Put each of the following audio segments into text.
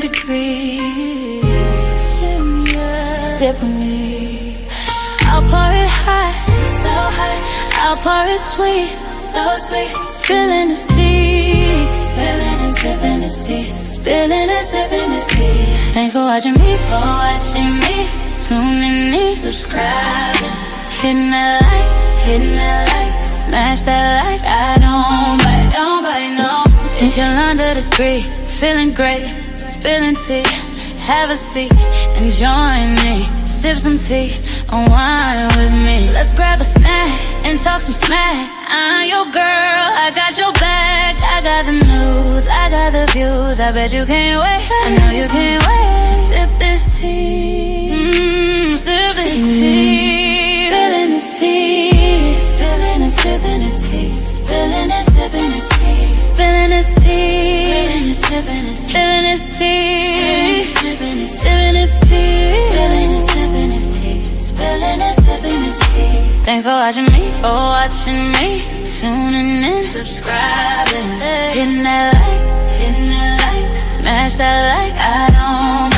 100 degrees. Sip with me. I'll pour it hot, so hot. I'll pour it sweet, so sweet. Spilling this tea, spilling and sipping this tea, spilling and sipping this tea. Thanks for watching me, tuning in, subscribing, hitting that like, smash that like. I don't bite, no. It's your under degree, feeling great, spilling tea. Have a seat and join me. Sip some tea, unwind with me. Let's grab a snack and talk some smack. I'm your girl, I got your back. I got the news, I got the views. I bet you can't wait, I know you can't wait to sip this tea. Sip this tea. Spilling this tea. Spilling and sipping this tea. Spilling and sipping this tea. Spilling this tea. Spilling and sipping this tea. Spilling this tea. Spilling and sipping this tea. Spilling and sipping this tea. Spilling and sipping this tea. Thanks for watching me, tuning in, subscribing, hitting that like, smash that like. I don't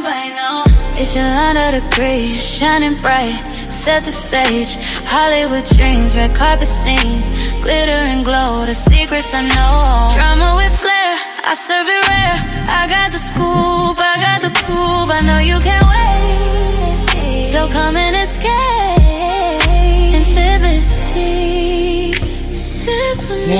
bite, no. It's your under degree, shining bright. Set the stage, Hollywood dreams, red carpet scenes, glitter and glow, the secrets I know. Drama with flair, I serve it rare. I got the scoop, I got the proof. I know you can't wait, so come and escape and sip this tea. Sip with me,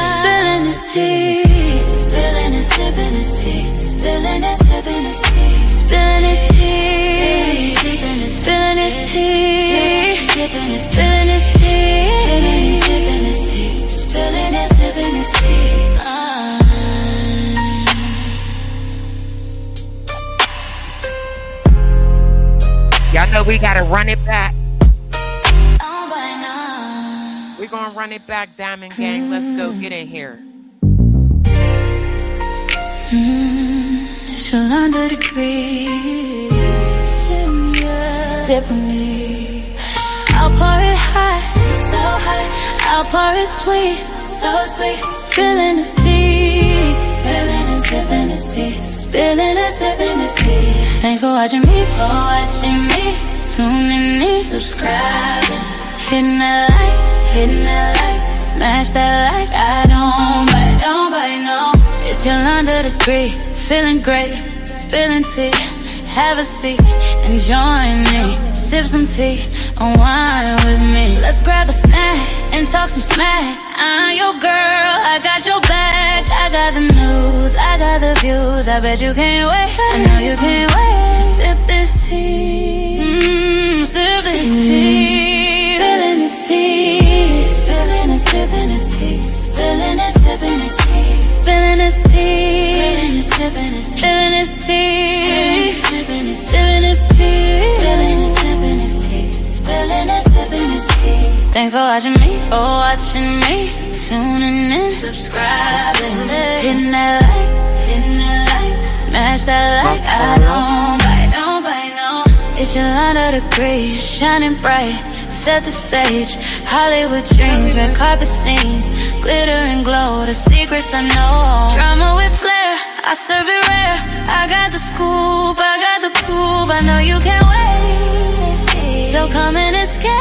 spilling this tea, spilling and sipping this tea, spilling and sipping this tea, spilling this tea, spilling this tea, spilling this tea, spilling this tea, spilling and sipping this tea. Y'all know we gotta run it back. We're gonna run it back, Diamond Gang. Let's go get in here. It's your under degree. Sip with me. I'll pour it hot, so hot. I'll pour it sweet, so sweet. Spilling this tea, spilling and sipping this tea, spilling and sipping this tea. Thanks for watching me, tuning in, subscribing, hitting that like, smash that like. I don't bite, no. It's your under degree, feeling great, spilling tea. Have a seat and join me. Sip some tea, unwind with me. Let's grab a snack and talk some smack. I'm your girl, I got your back. I got the news, I got the views. I bet you can't wait, I know you can't wait to sip this tea. Sip this tea. Spilling this tea. Spilling and sipping this tea. Spilling and sipping this tea. Spilling this tea. Spilling and sipping this tea. Spilling this tea. Spilling and sipping this tea. Spilling and sipping this tea. Spilling and sipping this tea. Thanks for watching me, tuning in, subscribing, hitting that like, smash that like. I don't bite, no. It's your under degree, shining bright. Set the stage, Hollywood dreams, red carpet scenes, glitter and glow, the secrets I know. Drama with flair, I serve it rare. I got the scoop, I got the proof. I know you can't wait, so come and escape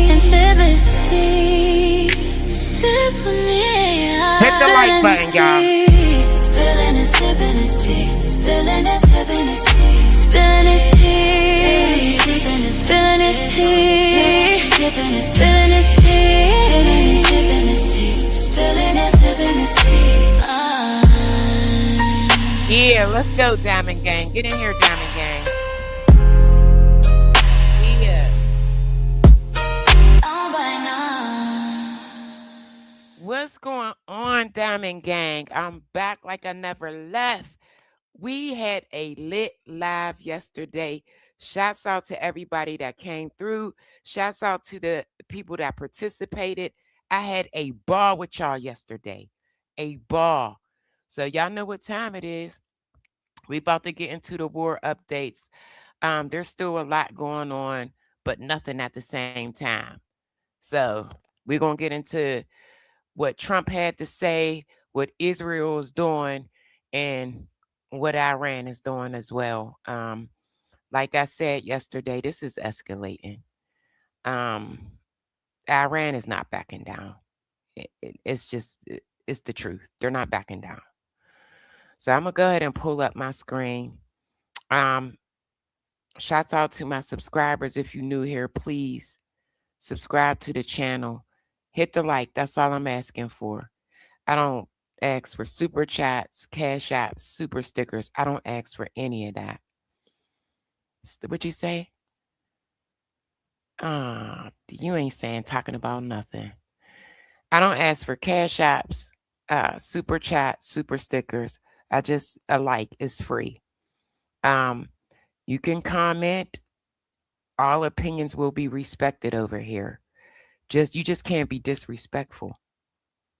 and sip this tea. Sip with me. Hit the like button, y'all. Spilling and sipping this tea, spilling and sipping this tea, spilling this tea, spilling this tea, spilling this tea, spilling this tea, spilling and sipping this tea. Yeah, let's go, Diamond Gang. Get in here, Diamond Gang. Yeah. Oh, by now. What's going on, Diamond Gang? I'm back like I never left. We had a lit live yesterday. Shouts out to everybody that came through. Shouts out to the people that participated. I had a ball with y'all yesterday. A ball. So y'all know what time it is. We about to get into the war updates. There's still a lot going on, but nothing at the same time. So we're going to get into what Trump had to say, what Israel is doing, and what Iran is doing as well. Like I said yesterday, this is escalating. Um, Iran is not backing down. It's the truth. They're not backing down. So I'm gonna go ahead and pull up my screen. Um, Shouts out to my subscribers. If you're new here, please subscribe to the channel. Hit the like. That's all I'm asking for. I don't ask for super chats, cash apps, super stickers. I don't ask for any of that. What you say? You ain't saying talking about nothing. I don't ask for cash apps, super chats, super stickers. I just a like is free. You can comment. All opinions will be respected over here. You just can't be disrespectful.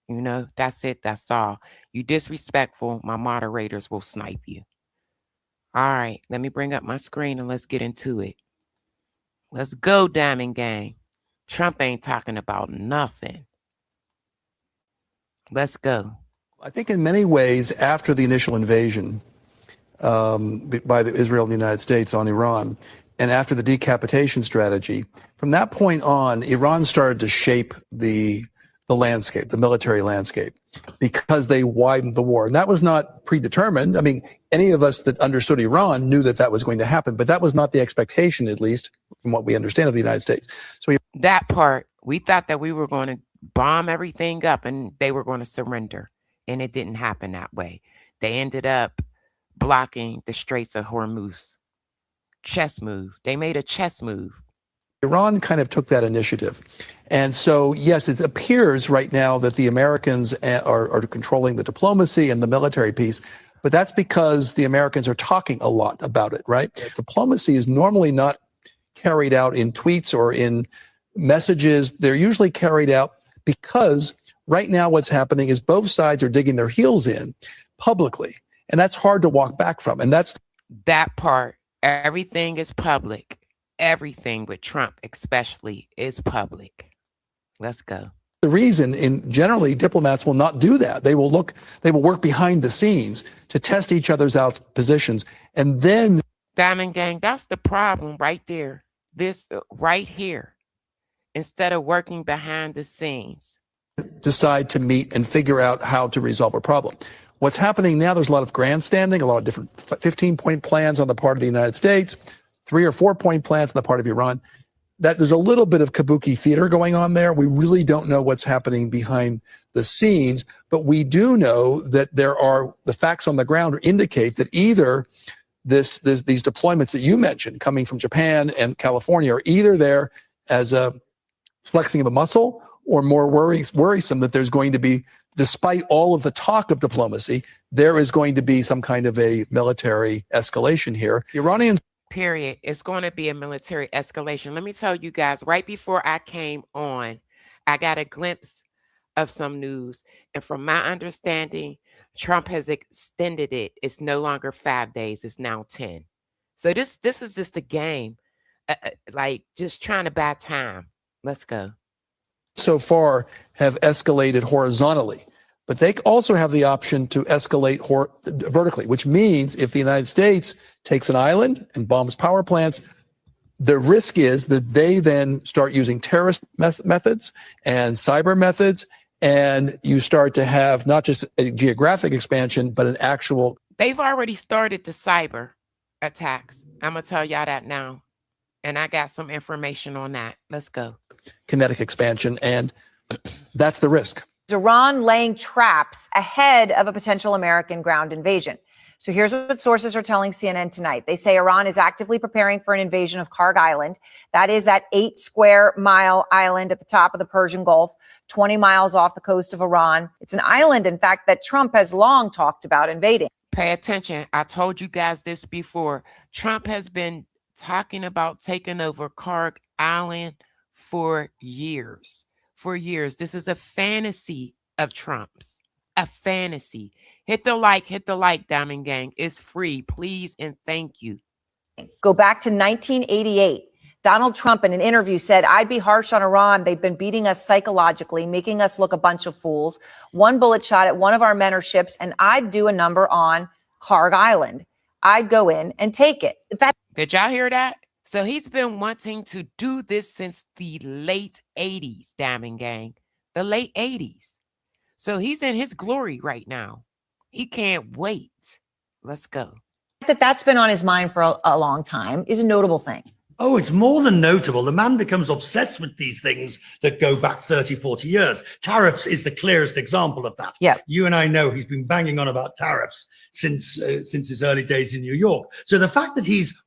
You know, that's it. That's all. You disrespectful, my moderators will snipe you. All right, let me bring up my screen and let's get into it. Let's go, Diamond Gang. Trump ain't talking about nothing. Let's go. I think in many ways, after the initial invasion by Israel and the United States on Iran, and after the decapitation strategy, from that point on, Iran started to shape the landscape, the military landscape, because they widened the war. And that was not predetermined. I mean, any of us that understood Iran knew that that was going to happen, but that was not the expectation, at least from what we understand of the United States. So that part, we thought that we were going to bomb everything up and they were going to surrender. And it didn't happen that way. They ended up blocking the Straits of Hormuz. Chess move. They made a chess move. Iran kind of took that initiative. And so, yes, it appears right now that the Americans are controlling the diplomacy and the military piece, but that's because the Americans are talking a lot about it, right? Diplomacy is normally not carried out in tweets or in messages. They're usually carried out because right now what's happening is both sides are digging their heels in publicly, and that's hard to walk back from. And that's that part. Everything is public. Everything with Trump especially is public. Let's go. The reason, generally, diplomats will not do that. They will work behind the scenes to test each other's out positions. And then, Diamond Gang, that's the problem right there. This right here. Instead of working behind the scenes, decide to meet and figure out how to resolve a problem. What's happening now, there's a lot of grandstanding, a lot of different 15-point plans on the part of the United States, 3 or 4-point plans on the part of Iran. That there's a little bit of kabuki theater going on there. We really don't know what's happening behind the scenes, but we do know that the facts on the ground indicate that either these deployments that you mentioned coming from Japan and California are either there as a flexing of a muscle, or more worrisome that there's going to be, despite all of the talk of diplomacy, there is going to be some kind of a military escalation here. Iranians. Period. It's going to be a military escalation. Let me tell you guys, right before I came on, I got a glimpse of some news. And from my understanding, Trump has extended it. It's no longer 5 days. It's now 10. So this is just a game, like just trying to buy time. Let's go. So far have escalated horizontally, but they also have the option to escalate vertically, which means if the United States takes an island and bombs power plants, the risk is that they then start using terrorist methods and cyber methods, and you start to have not just a geographic expansion, but an actual. They've already started the cyber attacks. I'm going to tell y'all that now. And I got some information on that. Let's go. Kinetic expansion, and that's the risk. Iran laying traps ahead of a potential American ground invasion. So here's what sources are telling CNN tonight. They say Iran is actively preparing for an invasion of Karg Island. That is that 8-square-mile island at the top of the Persian Gulf, 20 miles off the coast of Iran. It's an island, in fact, that Trump has long talked about invading. Pay attention. I told you guys this before. Trump has been talking about taking over Karg Island for years. For years. This is a fantasy of Trump's. A fantasy. Hit the like, Diamond Gang. It's free. Please and thank you. Go back to 1988. Donald Trump, in an interview, said, I'd be harsh on Iran. They've been beating us psychologically, making us look a bunch of fools. One bullet shot at one of our men or ships, and I'd do a number on Karg Island. I'd go in and take it. Did y'all hear that? So he's been wanting to do this since the late 80s, Diamond Gang. The late 80s. So he's in his glory right now. He can't wait. Let's go. That's been on his mind for a long time is a notable thing. Oh, it's more than notable. The man becomes obsessed with these things that go back 30, 40 years. Tariffs is the clearest example of that. Yeah. You and I know he's been banging on about tariffs since his early days in New York. So the fact that he's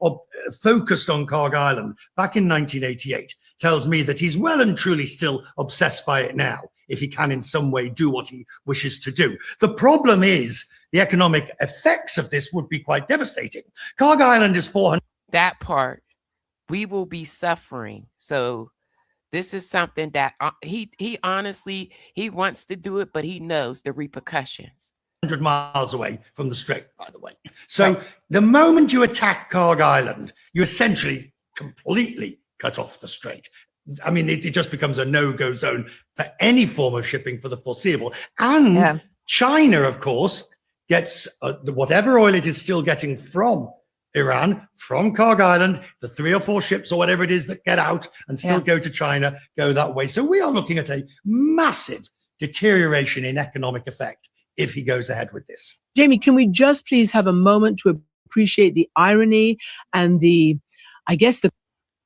focused on Karg Island back in 1988 tells me that he's well and truly still obsessed by it now, if he can in some way do what he wishes to do. The problem is the economic effects of this would be quite devastating. Karg Island is 400. That part. We will be suffering. So this is something that he honestly, he wants to do it, but he knows the repercussions. 100 miles away from the strait, by the way. So the moment you attack Karg Island, you essentially completely cut off the strait. I mean, it just becomes a no-go zone for any form of shipping for the foreseeable. And China, of course, gets whatever oil it is still getting from Iran, from Karg Island, the 3 or 4 ships or whatever it is that get out and still go to China, go that way. So we are looking at a massive deterioration in economic effect if he goes ahead with this. Jamie, can we just please have a moment to appreciate the irony and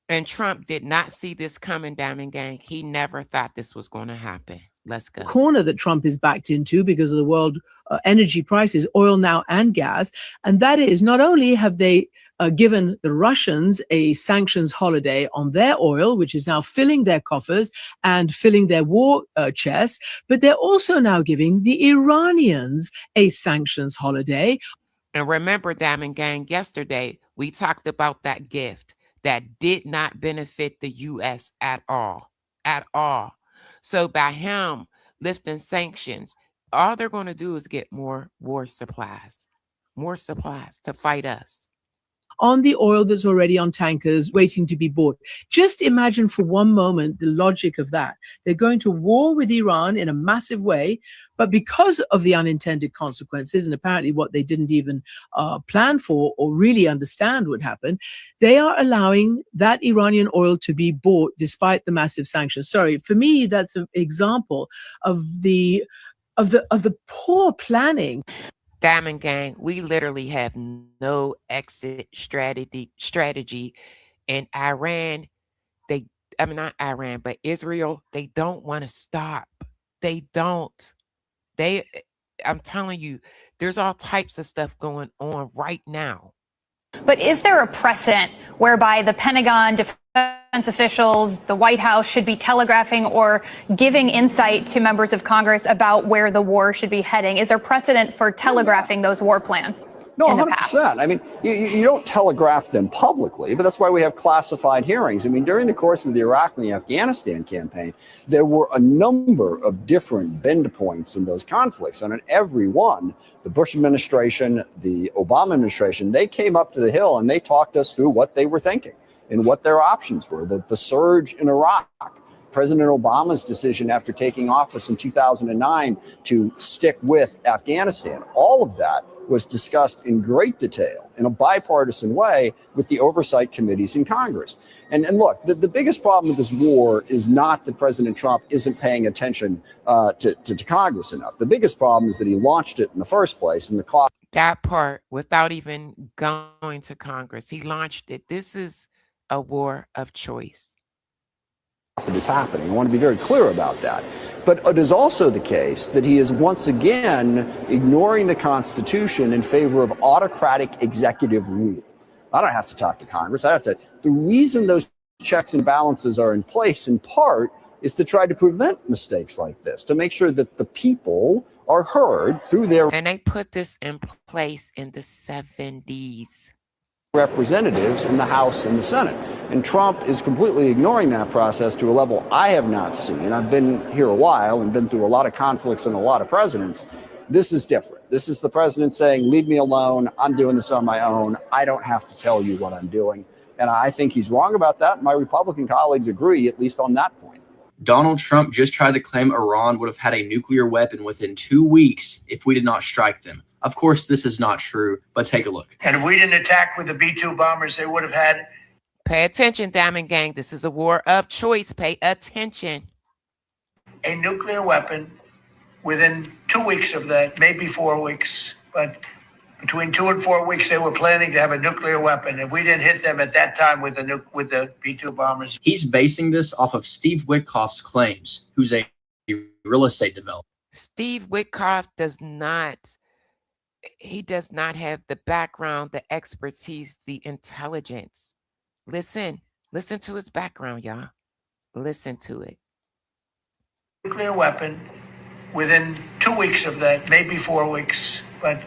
And Trump did not see this coming, Diamond Gang. He never thought this was going to happen. Let's go. Corner that Trump is backed into because of the world energy prices, oil now and gas. And that is, not only have they given the Russians a sanctions holiday on their oil, which is now filling their coffers and filling their war chests, but they're also now giving the Iranians a sanctions holiday. And remember, Diamond Gang, yesterday we talked about that gift that did not benefit the U.S. at all. So by him lifting sanctions, all they're going to do is get more war supplies to fight us. On the oil that's already on tankers waiting to be bought. Just imagine for one moment the logic of that. They're going to war with Iran in a massive way, but because of the unintended consequences and apparently what they didn't even plan for or really understand would happen, they are allowing that Iranian oil to be bought despite the massive sanctions. Sorry, for me, that's an example of the poor planning. Diamond Gang, we literally have no exit strategy. And Iran, not Iran, but Israel, they don't want to stop. They don't. I'm telling you, there's all types of stuff going on right now. But is there a precedent whereby the Pentagon, defense officials, the White House should be telegraphing or giving insight to members of Congress about where the war should be heading? Is there precedent for telegraphing those war plans? No, 100%. I mean, you don't telegraph them publicly, but that's why we have classified hearings. I mean, during the course of the Iraq and the Afghanistan campaign, there were a number of different bend points in those conflicts. And in every one, the Bush administration, the Obama administration, they came up to the Hill and they talked us through what they were thinking and what their options were. The surge in Iraq, President Obama's decision after taking office in 2009 to stick with Afghanistan, all of that was discussed in great detail in a bipartisan way with the oversight committees in Congress. And look, the biggest problem with this war is not that President Trump isn't paying attention to Congress enough. The biggest problem is that he launched it in the first place and the cost. That part, without even going to Congress, he launched it. This is a war of choice. It is happening. I want to be very clear about that. But it is also the case that he is once again ignoring the Constitution in favor of autocratic executive rule. I don't have to talk to Congress. The reason those checks and balances are in place, in part, is to try to prevent mistakes like this, to make sure that the people are heard through their... And they put this in place in the 70s. Representatives in the House and the Senate. And Trump is completely ignoring that process to a level I have not seen. I've been here a while and been through a lot of conflicts and a lot of presidents. This is different. This is the president saying, leave me alone. I'm doing this on my own. I don't have to tell you what I'm doing. And I think he's wrong about that. My Republican colleagues agree, at least on that point. Donald Trump just tried to claim Iran would have had a nuclear weapon within 2 weeks if we did not strike them. Of course, this is not true, but take a look. And if we didn't attack with the B-2 bombers, they would have had. Pay attention, Diamond Gang. This is a war of choice. Pay attention. A nuclear weapon within 2 weeks of that, maybe 4 weeks, but between 2 and 4 weeks, they were planning to have a nuclear weapon. If we didn't hit them at that time with the B-2 bombers. He's basing this off of Steve Witkoff's claims, who's a real estate developer. Steve Witkoff does not have the background, the expertise, the intelligence. Listen to his background, y'all. Listen to it. Nuclear weapon within 2 weeks of that, maybe 4 weeks, but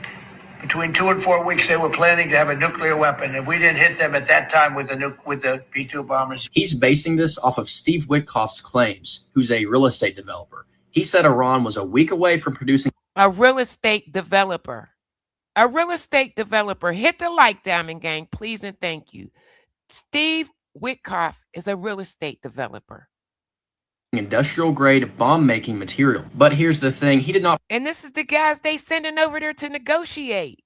between 2 and 4 weeks, they were planning to have a nuclear weapon. If we didn't hit them at that time with the B-2 bombers. He's basing this off of Steve Witkoff's claims, who's a real estate developer. He said Iran was a week away from producing a real estate developer. A real estate developer. Hit the like, Diamond Gang, please and thank you. Steve Witkoff is a real estate developer. Industrial grade bomb making material. But here's the thing, he did not. And this is the guys they sending over there to negotiate.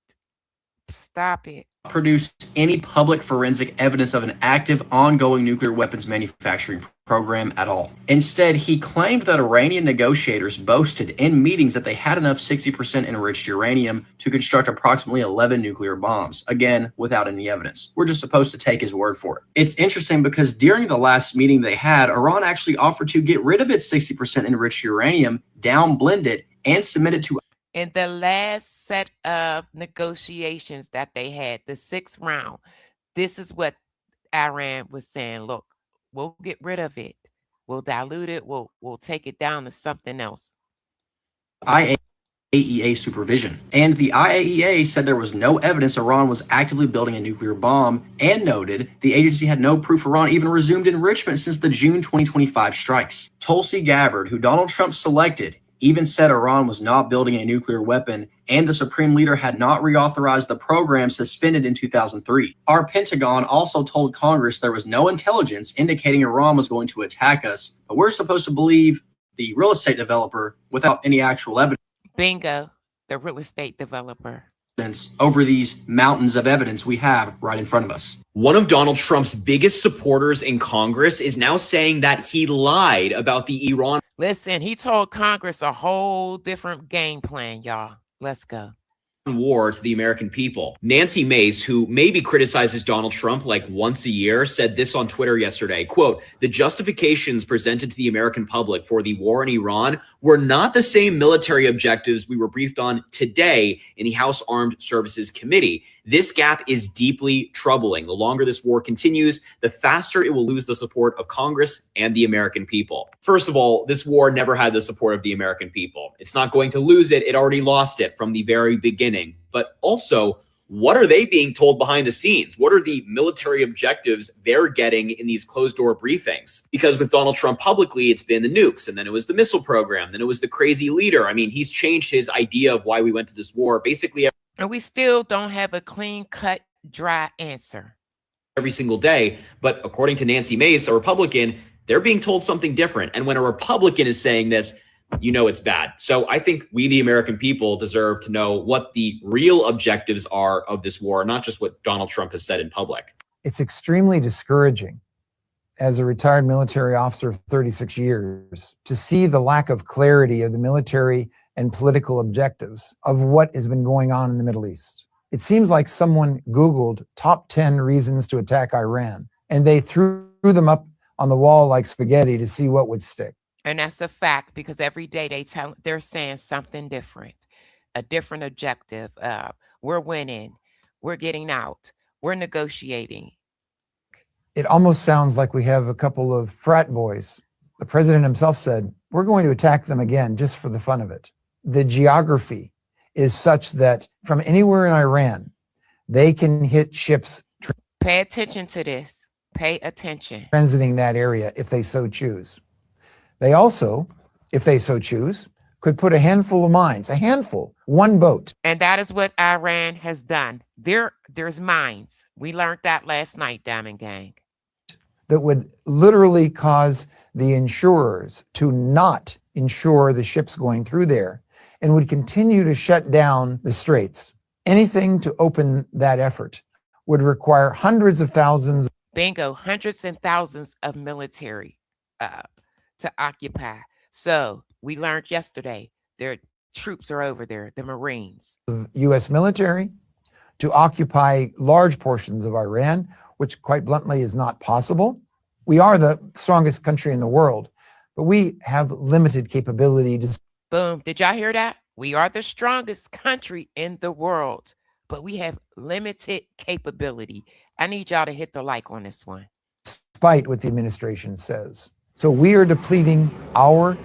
Stop it. Produce any public forensic evidence of an active, ongoing nuclear weapons manufacturing program at all. Instead, he claimed that Iranian negotiators boasted in meetings that they had enough 60% enriched uranium to construct approximately 11 nuclear bombs, again, without any evidence. We're just supposed to take his word for it. It's interesting because during the last meeting they had, Iran actually offered to get rid of its 60% enriched uranium, downblend it, and submit it to. In the last set of negotiations that they had, the 6th round, this is what Iran was saying. Look, we'll get rid of it. We'll dilute it. We'll take it down to something else. IAEA supervision. And the IAEA said there was no evidence Iran was actively building a nuclear bomb and noted the agency had no proof Iran even resumed enrichment since the June 2025 strikes. Tulsi Gabbard, who Donald Trump selected, even said Iran was not building a nuclear weapon and the supreme leader had not reauthorized the program suspended in 2003. Our Pentagon also told Congress there was no intelligence indicating Iran was going to attack us, but we're supposed to believe the real estate developer without any actual evidence. Bingo, the real estate developer. Over these mountains of evidence we have right in front of us. One of Donald Trump's biggest supporters in Congress is now saying that he lied about the Iran. Listen, he told Congress a whole different game plan, y'all. Let's go. War to the American people. Nancy Mace, who maybe criticizes Donald Trump like once a year, said this on Twitter yesterday, quote, "The justifications presented to the American public for the war in Iran were not the same military objectives we were briefed on today in the House Armed Services Committee. This gap is deeply troubling. The longer this war continues, the faster it will lose the support of Congress and the American people." First of all, this war never had the support of the American people. It's not going to lose it. It already lost it from the very beginning. But also, what are they being told behind the scenes? What are the military objectives they're getting in these closed door briefings? Because with Donald Trump publicly, it's been the nukes, and then it was the missile program, then it was the crazy leader. I mean, he's changed his idea of why we went to this war basically. And we still don't have a clean cut, dry answer. Every single day. But according to Nancy Mace, a Republican, they're being told something different. And when a Republican is saying this, you know it's bad. So I think we, the American people, deserve to know what the real objectives are of this war, not just what Donald Trump has said in public. It's extremely discouraging as a retired military officer of 36 years to see the lack of clarity of the military and political objectives of what has been going on in the Middle East. It seems like someone Googled top 10 reasons to attack Iran, and they threw them up on the wall like spaghetti to see what would stick. And that's a fact, because every day they're saying something different, a different objective. We're winning, we're getting out, we're negotiating. It almost sounds like we have a couple of frat boys. The president himself said, we're going to attack them again just for the fun of it. The geography is such that from anywhere in Iran, they can hit ships. Pay attention to this. Pay attention. Transiting that area if they so choose. They also, if they so choose, could put a handful of mines, a handful, one boat. And that is what Iran has done. There's mines. We learned that last night, Diamond Gang. That would literally cause the insurers to not insure the ships going through there and would continue to shut down the straits. Anything to open that effort would require hundreds of thousands. Bingo, hundreds and thousands of military to occupy. So we learned yesterday their troops are over there, the Marines. Of U.S. military to occupy large portions of Iran, which quite bluntly is not possible. We are the strongest country in the world, but we have limited capability to. Boom. Did y'all hear that? We are the strongest country in the world, but we have limited capability. I need y'all to hit the like on this one. Despite what the administration says. So we are depleting our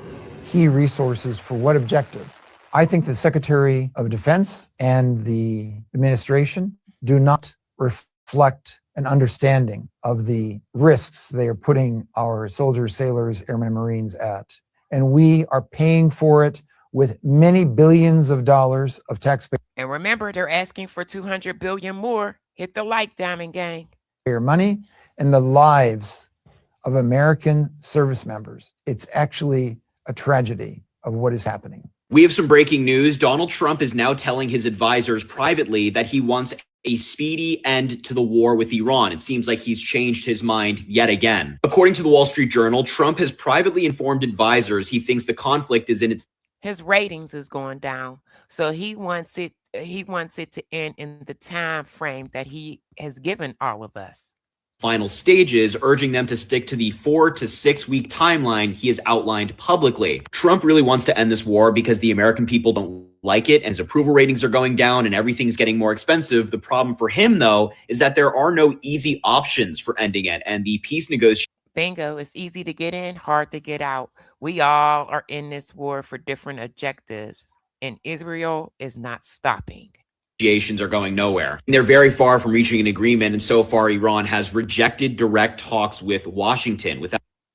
key resources for what objective? I think the Secretary of Defense and the administration do not reflect an understanding of the risks they are putting our soldiers, sailors, airmen, and Marines at. And we are paying for it with many billions of dollars of taxpayer. And remember, they're asking for 200 billion more. Hit the like, Diamond Gang. Money and the lives of American service members. It's actually a tragedy of what is happening. We have some breaking news. Donald Trump is now telling his advisors privately that he wants a speedy end to the war with Iran. It seems like he's changed his mind yet again. According to the Wall Street Journal, Trump has privately informed advisors he thinks the conflict is in its his ratings is going down. So he wants it to end in the time frame that he has given all of us. Final stages, urging them to stick to the 4 to 6 week timeline he has outlined publicly. Trump really wants to end this war because the American people don't like it and his approval ratings are going down and everything's getting more expensive. The problem for him, though, is that there are no easy options for ending it, and the peace negotiations. Bingo. It's easy to get in, hard to get out. We all are in this war for different objectives, and Israel is not stopping. Negotiations are going nowhere. They're very far from reaching an agreement, and so far Iran has rejected direct talks with Washington.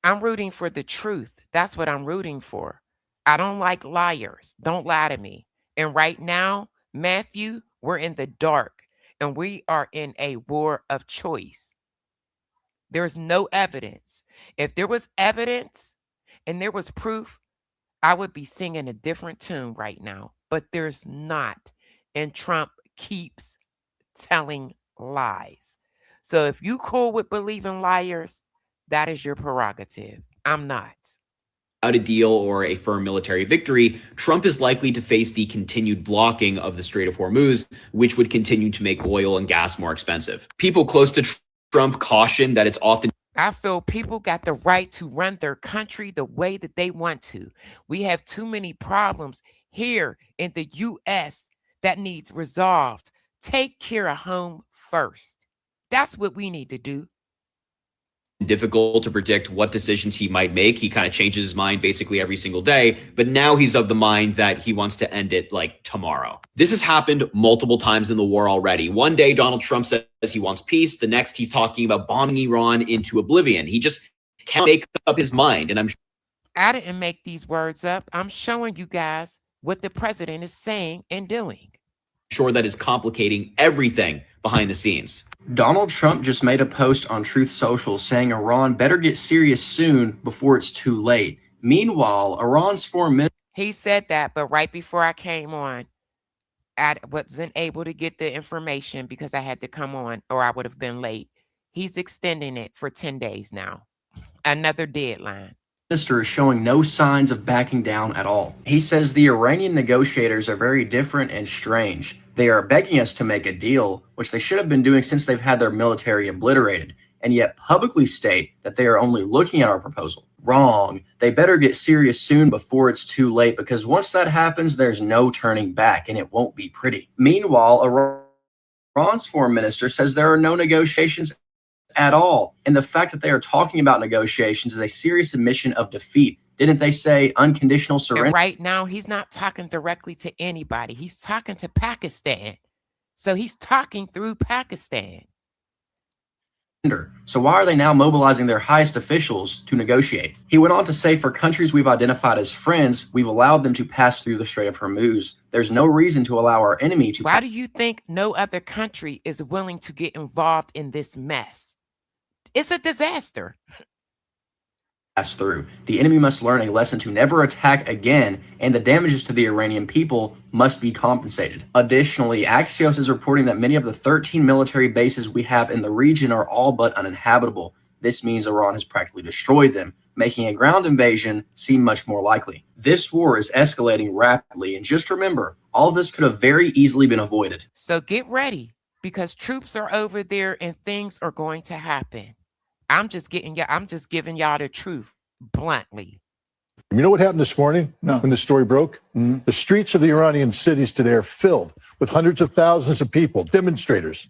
I'm rooting for the truth. That's what I'm rooting for. I don't like liars. Don't lie to me. And right now, Matthew, we're in the dark, and we are in a war of choice. There's no evidence. If there was evidence and there was proof, I would be singing a different tune right now. But there's not. And Trump keeps telling lies. So if you cool with believing liars, that is your prerogative. I'm not. Without a deal or a firm military victory, Trump is likely to face the continued blocking of the Strait of Hormuz, which would continue to make oil and gas more expensive. People close to Trump caution that it's often. I feel people got the right to run their country the way that they want to. We have too many problems here in the U.S. that needs resolved. Take care of home first. That's what we need to do. Difficult to predict what decisions he might make. He kind of changes his mind basically every single day, but now he's of the mind that he wants to end it like tomorrow. This has happened multiple times in the war already. One day, Donald Trump says he wants peace. The next, he's talking about bombing Iran into oblivion. He just can't make up his mind. And I didn't make these words up. I'm showing you guys what the president is saying and doing. Sure that is complicating everything behind the scenes. Donald Trump just made a post on Truth Social saying Iran better get serious soon before it's too late. Meanwhile, Iran's foreign minister. He said that, but right before I came on, I wasn't able to get the information because I had to come on or I would have been late. He's extending it for 10 days now. Another deadline. Minister is showing no signs of backing down at all. He says the Iranian negotiators are very different and strange. They are begging us to make a deal, which they should have been doing since they've had their military obliterated, and yet publicly state that they are only looking at our proposal. Wrong. They better get serious soon before it's too late, because once that happens, there's no turning back, and it won't be pretty. Meanwhile, Iran's foreign minister says there are no negotiations at all, and the fact that they are talking about negotiations is a serious admission of defeat. Didn't they say unconditional surrender? And right now, he's not talking directly to anybody. He's talking to Pakistan. So he's talking through Pakistan. So why are they now mobilizing their highest officials to negotiate? He went on to say, for countries we've identified as friends, we've allowed them to pass through the Strait of Hormuz. There's no reason to allow our enemy to. Why do you think no other country is willing to get involved in this mess? It's a disaster. Pass through. The enemy must learn a lesson to never attack again, and the damages to the Iranian people must be compensated. Additionally, Axios is reporting that many of the 13 military bases we have in the region are all but uninhabitable. This means Iran has practically destroyed them, making a ground invasion seem much more likely. This war is escalating rapidly, and just remember, all of this could have very easily been avoided. So get ready, because troops are over there and things are going to happen. I'm just giving y'all the truth bluntly. You know what happened this morning when the story broke? The streets of the Iranian cities today are filled with hundreds of thousands of people, demonstrators.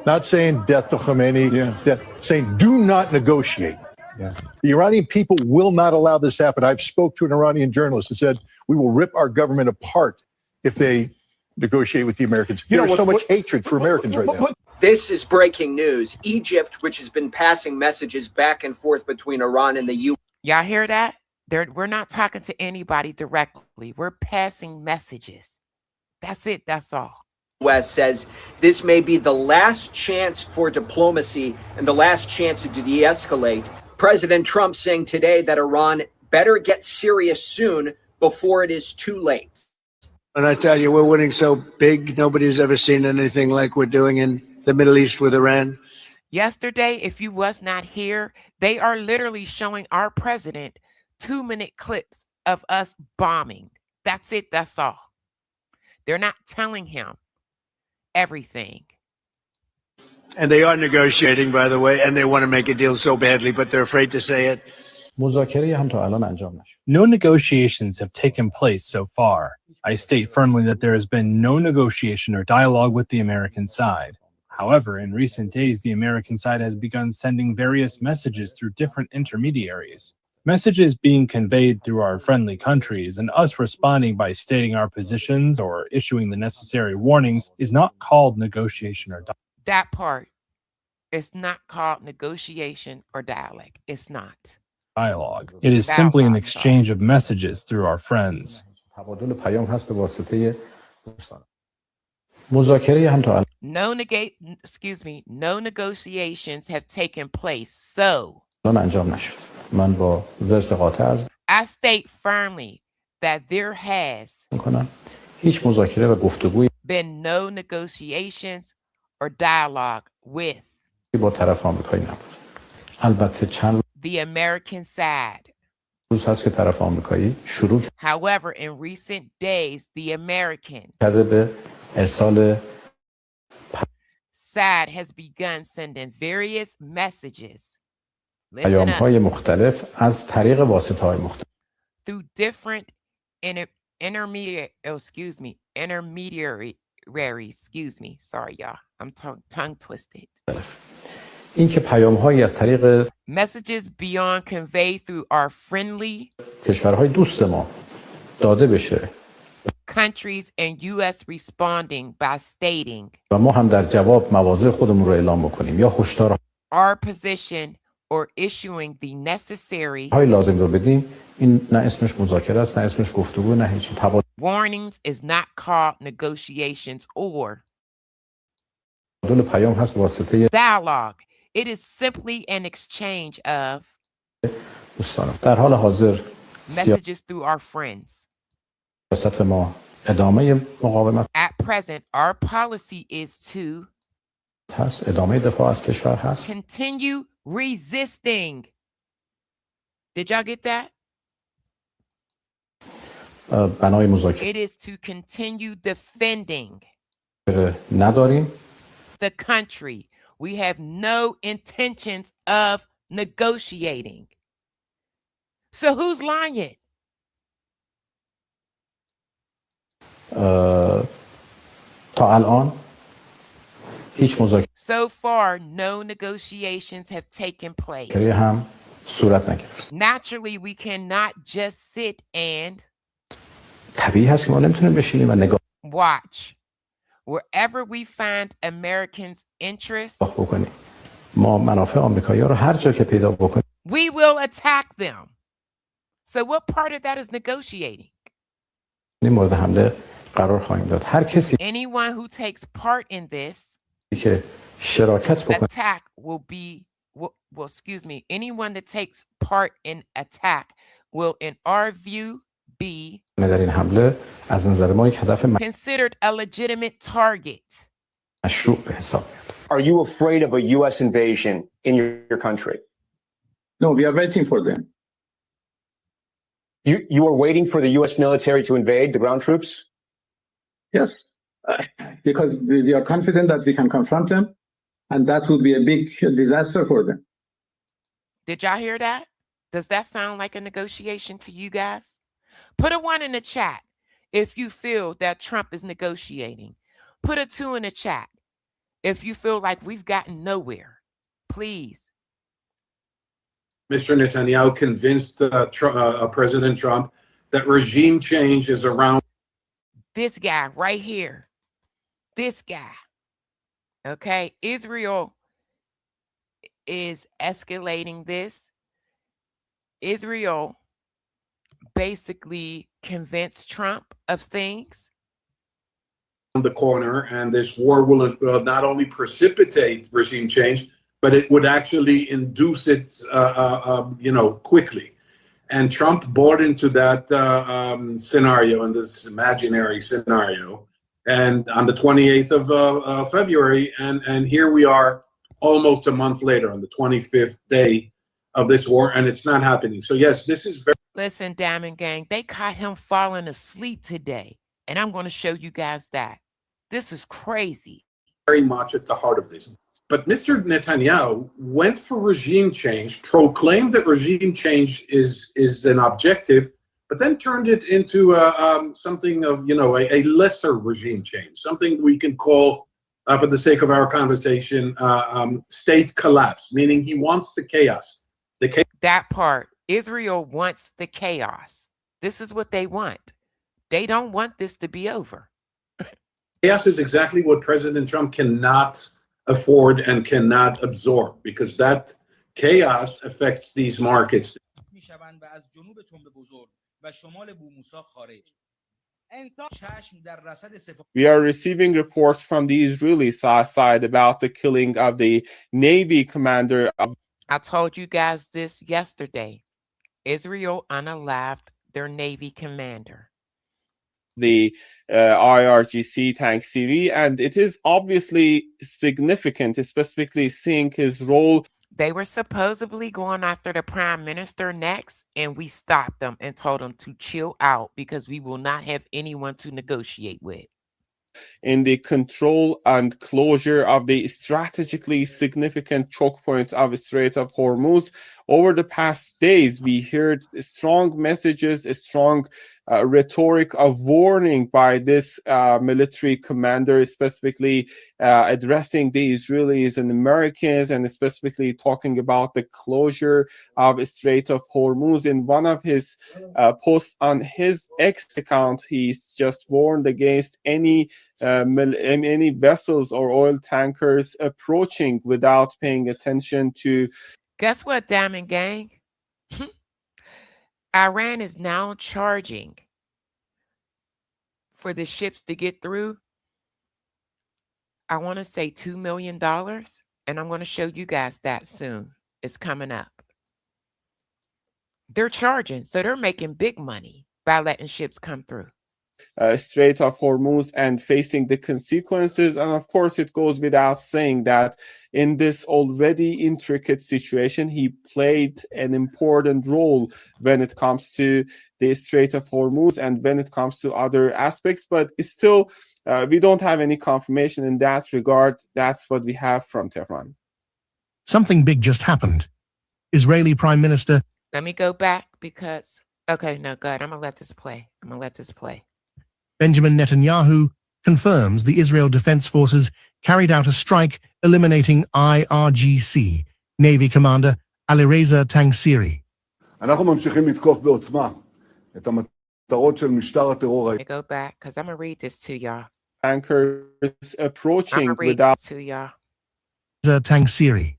Not saying death to Khomeini, saying do not negotiate. The Iranian people will not allow this to happen. I've spoke to an Iranian journalist and said, we will rip our government apart if they negotiate with the Americans. There's so much hatred for Americans right now. This is breaking news. Egypt, which has been passing messages back and forth between Iran and the U.S. Y'all hear that? We're not talking to anybody directly. We're passing messages. That's it. That's all. U.S. says this may be the last chance for diplomacy and the last chance to de-escalate. President Trump saying today that Iran better get serious soon before it is too late. And I tell you, we're winning so big, nobody's ever seen anything like we're doing in the Middle East with Iran. Yesterday, if you was not here, they are literally showing our president 2-minute clips of us bombing. That's it. That's all. They're not telling him everything. And they are negotiating, by the way, and they want to make a deal so badly, but they're afraid to say it. No negotiations have taken place so far. I state firmly that there has been no negotiation or dialogue with the American side. However, in recent days, the American side has begun sending various messages through different intermediaries. Messages being conveyed through our friendly countries, and us responding by stating our positions or issuing the necessary warnings is not called negotiation or dialogue. That part is not called negotiation or dialogue. It's not. It is simply an exchange of messages through our friends. No negotiations have taken place. So I state firmly that there has been no negotiations or dialogue with the American side. However, in recent days, the American side has begun sending various messages. Listen up. Through different intermediaries. Sorry, y'all. I'm tongue twisted. Messages beyond conveyed through our friendly countries and U.S. responding by stating our position or issuing the necessary warnings is not called negotiations or dialogue. It is simply an exchange of messages through our friends. At present, our policy is to continue resisting. Did y'all get that? It is to continue defending the country. We have no intentions of negotiating. So who's lying? So far, no negotiations have taken place. Naturally, we cannot just sit and watch. Wherever we find Americans' interest, ما منافع آمریکایی‌ها رو هر جا که پیدا بکنیم We will attack them. So what part of that is negotiating? مورد حمله قرار خواهیم داد. هر کسی Anyone who takes part in this که شراکت بکنه attack will be, excuse me, anyone that takes part in attack will, in our view, be در این حمله از نظر ما یک هدف considered a legitimate target. مشروع به حساب میاد. Are you afraid of a U.S. invasion in your country? No, we are waiting for them. You are waiting for the U.S. military to invade the ground troops? Yes, because we are confident that we can confront them, and that would be a big disaster for them. Did y'all hear that? Does that sound like a negotiation to you guys? Put a 1 in the chat if you feel that Trump is negotiating. Put a 2 in the chat if you feel like we've gotten nowhere. Please. Mr. Netanyahu convinced President Trump that regime change is around. This guy right here. This guy. Okay. Israel is escalating this. Israel basically convinced Trump of things. The corner, and this war will not only precipitate regime change, but it would actually induce it, quickly. And Trump bought into that scenario, in this imaginary scenario, and on the 28th of February, and here we are almost a month later, on the 25th day of this war, and it's not happening. So yes, this is very. Listen, Diamond Gang, they caught him falling asleep today, and I'm going to show you guys that. This is crazy. Very much at the heart of this. But Mr. Netanyahu went for regime change, proclaimed that regime change is an objective, but then turned it into something of, a lesser regime change, something we can call, for the sake of our conversation, state collapse, meaning he wants the chaos. That part, Israel wants the chaos. This is what they want. They don't want this to be over. Chaos is exactly what President Trump cannot afford and cannot absorb, because that chaos affects these markets. We are receiving reports from the Israeli side about the killing of the Navy commander. I told you guys this yesterday. Israel unalived their Navy commander. The IRGC tank series, and it is obviously significant, specifically seeing his role. They were supposedly going after the prime minister next, and we stopped them and told them to chill out because we will not have anyone to negotiate with. In the control and closure of the strategically significant choke points of the Strait of Hormuz. Over the past days, we heard strong messages, a strong rhetoric of warning by this military commander, specifically addressing the Israelis and Americans, and specifically talking about the closure of the Strait of Hormuz. In one of his posts on his X account, he's just warned against any vessels or oil tankers approaching without paying attention to. Guess what, Diamond Gang? Iran is now charging for the ships to get through. I want to say $2 million, and I'm going to show you guys that soon. It's coming up. They're charging, so they're making big money by letting ships come through. Strait of Hormuz and facing the consequences. And of course, it goes without saying that in this already intricate situation, he played an important role when it comes to the Strait of Hormuz and when it comes to other aspects. But it's still, we don't have any confirmation in that regard. That's what we have from Tehran. Something big just happened. Israeli Prime Minister. Let me go back because, okay, no, good. I'm going to let this play. Benjamin Netanyahu confirms the Israel Defense Forces carried out a strike eliminating IRGC Navy Commander Alireza Tangsiri. אנחנו ממשיכים לתקוף בעוצמה את המטרות של משטר הטרור. Let me go back because I'm going to read this to y'all. Tankers approaching without. To y'all. Tangsiri.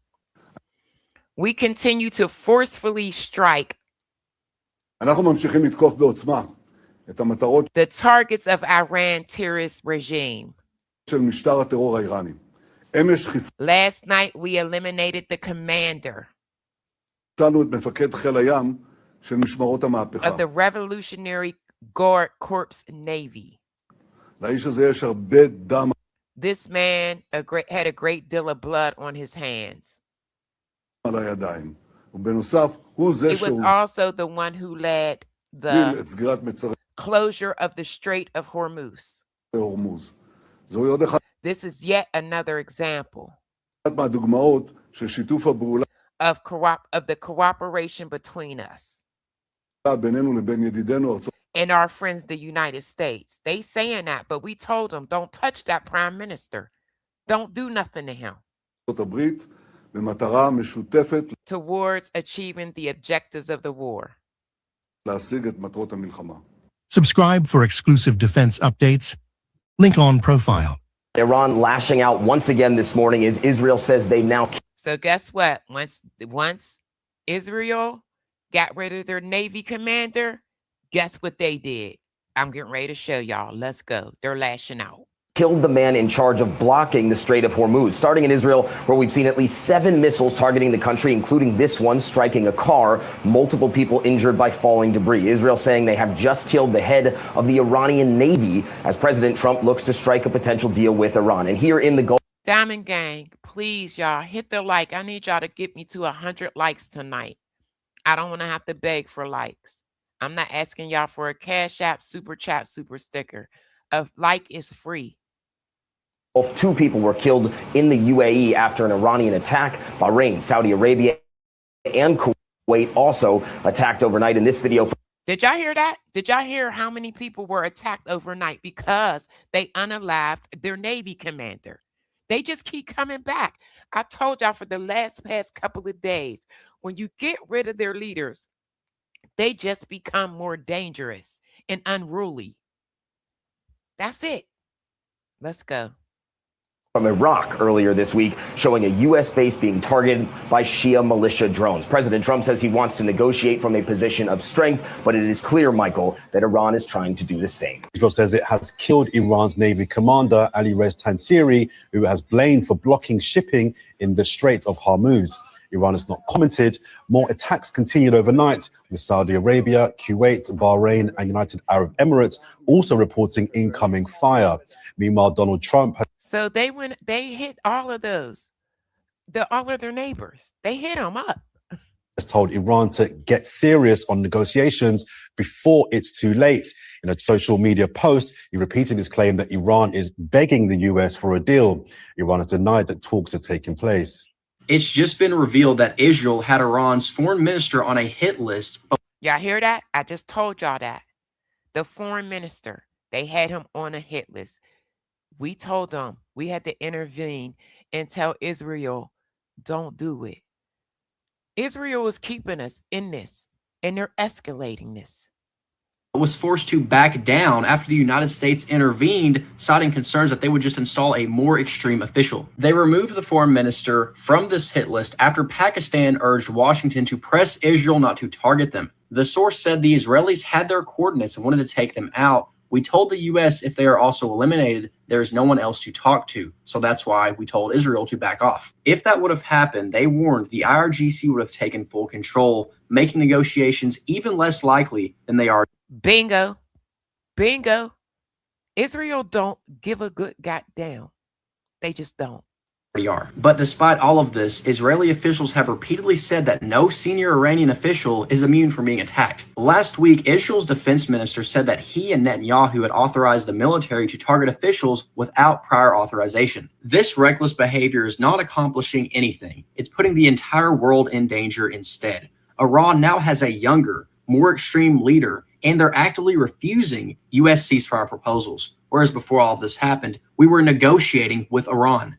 We continue to forcefully strike אנחנו ממשיכים לתקוף בעוצמה את המטרות the targets of Iran terrorist regime. של משטר הטרור האיראני. אמש Last night, we eliminated the commander חיסלנו את מפקד חיל הים של משמרות המהפכה. of the Revolutionary Guard Corps Navy. לאיש הזה יש הרבה דם. This man had a great deal of blood on his hands. על הידיים. ובנוסף, הוא זה He was שהוא also the one who led הוביל the את סגירת מצרי closure of the Strait of Hormuz. הורמוז. זוהי עוד אחת This is yet another example מהדוגמאות של שיתוף הפעולה of the cooperation between us בינינו לבין ידידינו ארצות and our friends, the United States. They saying that, but we told them, don't touch that prime minister. Don't do nothing to him. הברית במטרה משותפת Towards achieving the objectives of the war. להשיג את מטרות המלחמה. Subscribe for exclusive defense updates. Link on profile. Iran lashing out once again this morning as Israel says they now. So guess what? Once Israel got rid of their Navy commander, guess what they did? I'm getting ready to show y'all. Let's go. They're lashing out. Killed the man in charge of blocking the Strait of Hormuz, starting in Israel, where we've seen at least 7 missiles targeting the country, including this one striking a car, multiple people injured by falling debris. Israel saying they have just killed the head of the Iranian Navy as President Trump looks to strike a potential deal with Iran. And here in the Gulf. Diamond Gang, please, y'all, hit the like. I need y'all to get me to 100 likes tonight. I don't want to have to beg for likes. I'm not asking y'all for a Cash App, Super Chat, Super Sticker. A like is free. 2 people were killed in the UAE after an Iranian attack. Bahrain, Saudi Arabia, and Kuwait also attacked overnight. In this video. Did y'all hear that? Did y'all hear how many people were attacked overnight because they unalived their Navy commander? They just keep coming back. I told y'all for the past couple of days, when you get rid of their leaders, they just become more dangerous and unruly. That's it. Let's go. From Iraq earlier this week, showing a U.S. base being targeted by Shia militia drones. President Trump says he wants to negotiate from a position of strength, but it is clear, Michael, that Iran is trying to do the same. Israel says it has killed Iran's Navy commander, Ali Rez Tansiri, who has blamed for blocking shipping in the Strait of Hormuz. Iran has not commented. More attacks continued overnight, with Saudi Arabia, Kuwait, Bahrain, and United Arab Emirates also reporting incoming fire. Meanwhile, Donald Trump So they hit all of those, all of their neighbors. They hit them up. has told Iran to get serious on negotiations before it's too late. In a social media post, he repeated his claim that Iran is begging the U.S. for a deal. Iran has denied that talks are taking place. It's just been revealed that Israel had Iran's foreign minister on a hit list. Y'all hear that? I just told y'all that. The foreign minister, they had him on a hit list. We told them we had to intervene and tell Israel, don't do it. Israel is keeping us in this, and they're escalating this. Was forced to back down after the United States intervened, citing concerns that they would just install a more extreme official. They removed the foreign minister from this hit list after Pakistan urged Washington to press Israel not to target them. The source said the Israelis had their coordinates and wanted to take them out. We told the U.S. if they are also eliminated, there's no one else to talk to. So that's why we told Israel to back off. If that would have happened, they warned the IRGC would have taken full control, making negotiations even less likely than they are. Bingo. Bingo. Israel don't give a good goddamn. They just don't. Are. But despite all of this, Israeli officials have repeatedly said that no senior Iranian official is immune from being attacked. Last week, Israel's defense minister said that he and Netanyahu had authorized the military to target officials without prior authorization. This reckless behavior is not accomplishing anything. It's putting the entire world in danger instead. Iran now has a younger, more extreme leader, and they're actively refusing U.S. ceasefire proposals. Whereas before all of this happened, we were negotiating with Iran.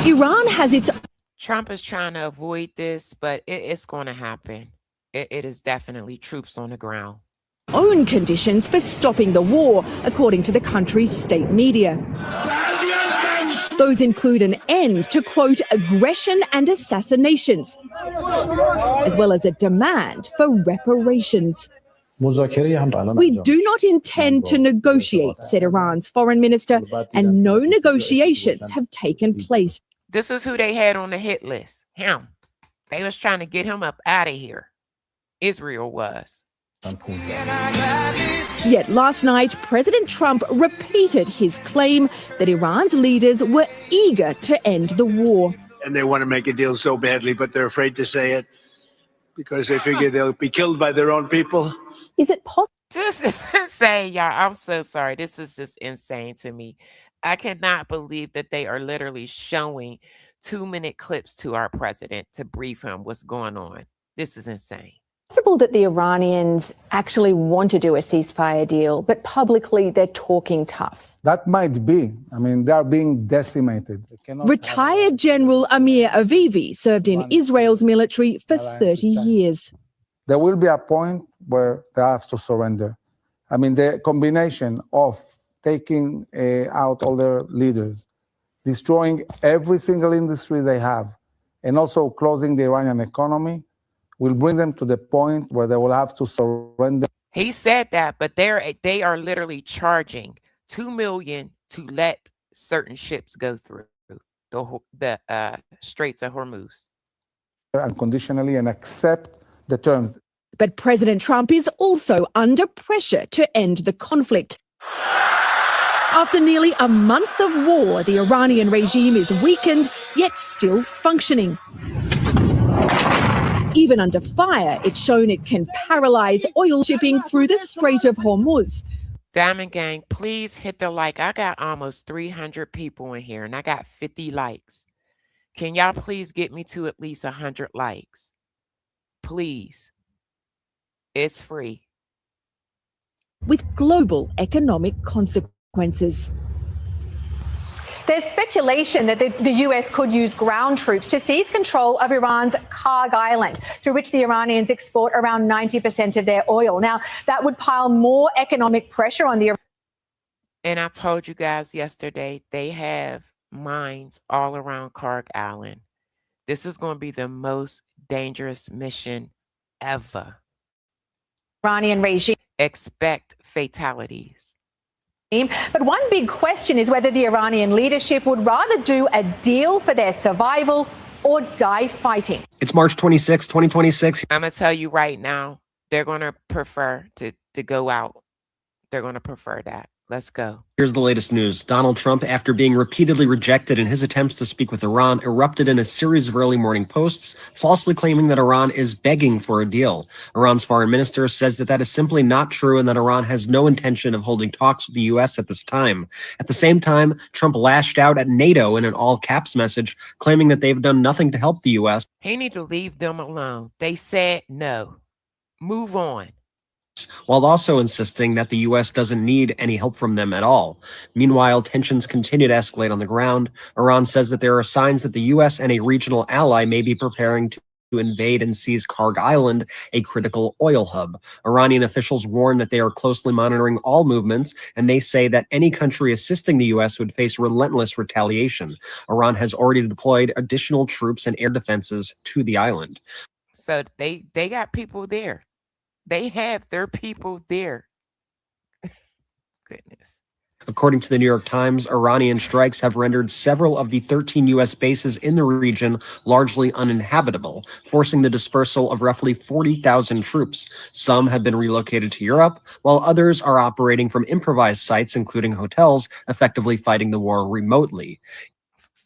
Iran has its... Trump is trying to avoid this, but it's going to happen. It is definitely troops on the ground. Own conditions for stopping the war, according to the country's state media. Those include an end to, quote, aggression and assassinations, as well as a demand for reparations. We do not intend to negotiate, said Iran's foreign minister, and no negotiations have taken place. This is who they had on the hit list. Him. They was trying to get him up out of here. Israel was. Yet last night, President Trump repeated his claim that Iran's leaders were eager to end the war. And they want to make a deal so badly, but they're afraid to say it because they figure they'll be killed by their own people. Is it possible? This is insane, y'all. I'm so sorry. This is just insane to me. I cannot believe that they are literally showing 2-minute clips to our president to brief him what's going on. This is insane. Possible that the Iranians actually want to do a ceasefire deal, but publicly they're talking tough. That might be. I mean, they are being decimated. Retired General Amir Avivi served in Israel's military for 30 years. There will be a point where they have to surrender. I mean, the combination of taking out all their leaders, destroying every single industry they have, and also closing the Iranian economy will bring them to the point where they will have to surrender. He said that, but they are literally charging $2 million to let certain ships go through the Straits of Hormuz. Unconditionally and accept the terms. But President Trump is also under pressure to end the conflict. After nearly a month of war, the Iranian regime is weakened, yet still functioning. Even under fire, it's shown it can paralyze oil shipping through the Strait of Hormuz. Diamond Gang, please hit the like. I got almost 300 people in here, and I got 50 likes. Can y'all please get me to at least 100 likes? Please. It's free. With global economic consequences. There's speculation that the US could use ground troops to seize control of Iran's Karg Island, through which the Iranians export around 90% of their oil. Now, that would pile more economic pressure on the... And I told you guys yesterday, they have mines all around Karg Island. This is going to be the most dangerous mission ever. Iranian regime. Expect fatalities. But one big question is whether the Iranian leadership would rather do a deal for their survival or die fighting. It's March 26, 2026. I'm going to tell you right now, they're going to prefer to go out. They're going to prefer that. Let's go. Here's the latest news. Donald Trump, after being repeatedly rejected in his attempts to speak with Iran, erupted in a series of early morning posts, falsely claiming that Iran is begging for a deal. Iran's foreign minister says that that is simply not true and that Iran has no intention of holding talks with the U.S. at this time. At the same time, Trump lashed out at NATO in an all-caps message, claiming that they've done nothing to help the U.S. He needs to leave them alone. They said no. Move on. While also insisting that the U.S. doesn't need any help from them at all. Meanwhile, tensions continue to escalate on the ground. Iran says that there are signs that the U.S. and a regional ally may be preparing to invade and seize Karg Island, a critical oil hub. Iranian officials warn that they are closely monitoring all movements, and they say that any country assisting the U.S. would face relentless retaliation. Iran has already deployed additional troops and air defenses to the island. So they got people there. They have their people there. Goodness. According to the New York Times, Iranian strikes have rendered several of the 13 U.S. bases in the region largely uninhabitable, forcing the dispersal of roughly 40,000 troops. Some have been relocated to Europe, while others are operating from improvised sites, including hotels, effectively fighting the war remotely.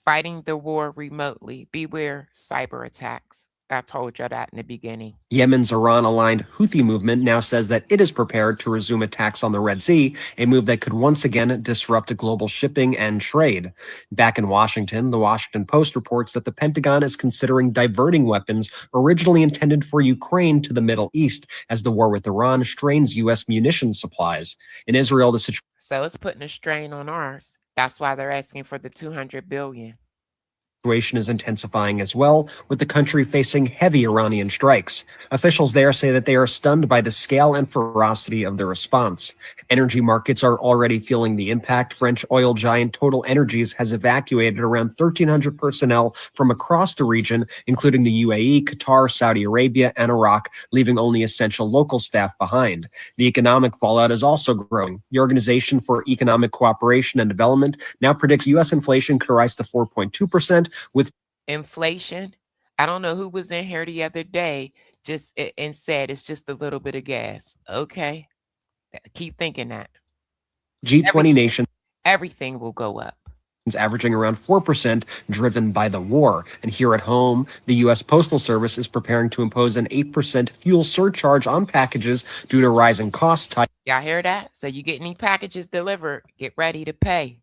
Fighting the war remotely. Beware cyber attacks. I told you that in the beginning. Yemen's Iran-aligned Houthi movement now says that it is prepared to resume attacks on the Red Sea, a move that could once again disrupt global shipping and trade. Back in Washington, the Washington Post reports that the Pentagon is considering diverting weapons originally intended for Ukraine to the Middle East as the war with Iran strains U.S. munitions supplies. In Israel, the situation... So it's putting a strain on ours. That's why they're asking for the $200 billion. situation is intensifying as well, with the country facing heavy Iranian strikes. Officials there say that they are stunned by the scale and ferocity of the response. Energy markets are already feeling the impact. French oil giant Total Energies has evacuated around 1,300 personnel from across the region, including the UAE, Qatar, Saudi Arabia, and Iraq, leaving only essential local staff behind. The economic fallout is also growing. The Organization for Economic Cooperation and Development now predicts U.S. inflation could rise to 4.2%, with inflation. I don't know who was in here the other day and said it's just a little bit of gas. Okay. Keep thinking that. G20 nations Everything will go up. Averaging around 4%, driven by the war. And here at home, the U.S. Postal Service is preparing to impose an 8% fuel surcharge on packages due to rising costs. Y'all hear that? So you get any packages delivered, get ready to pay.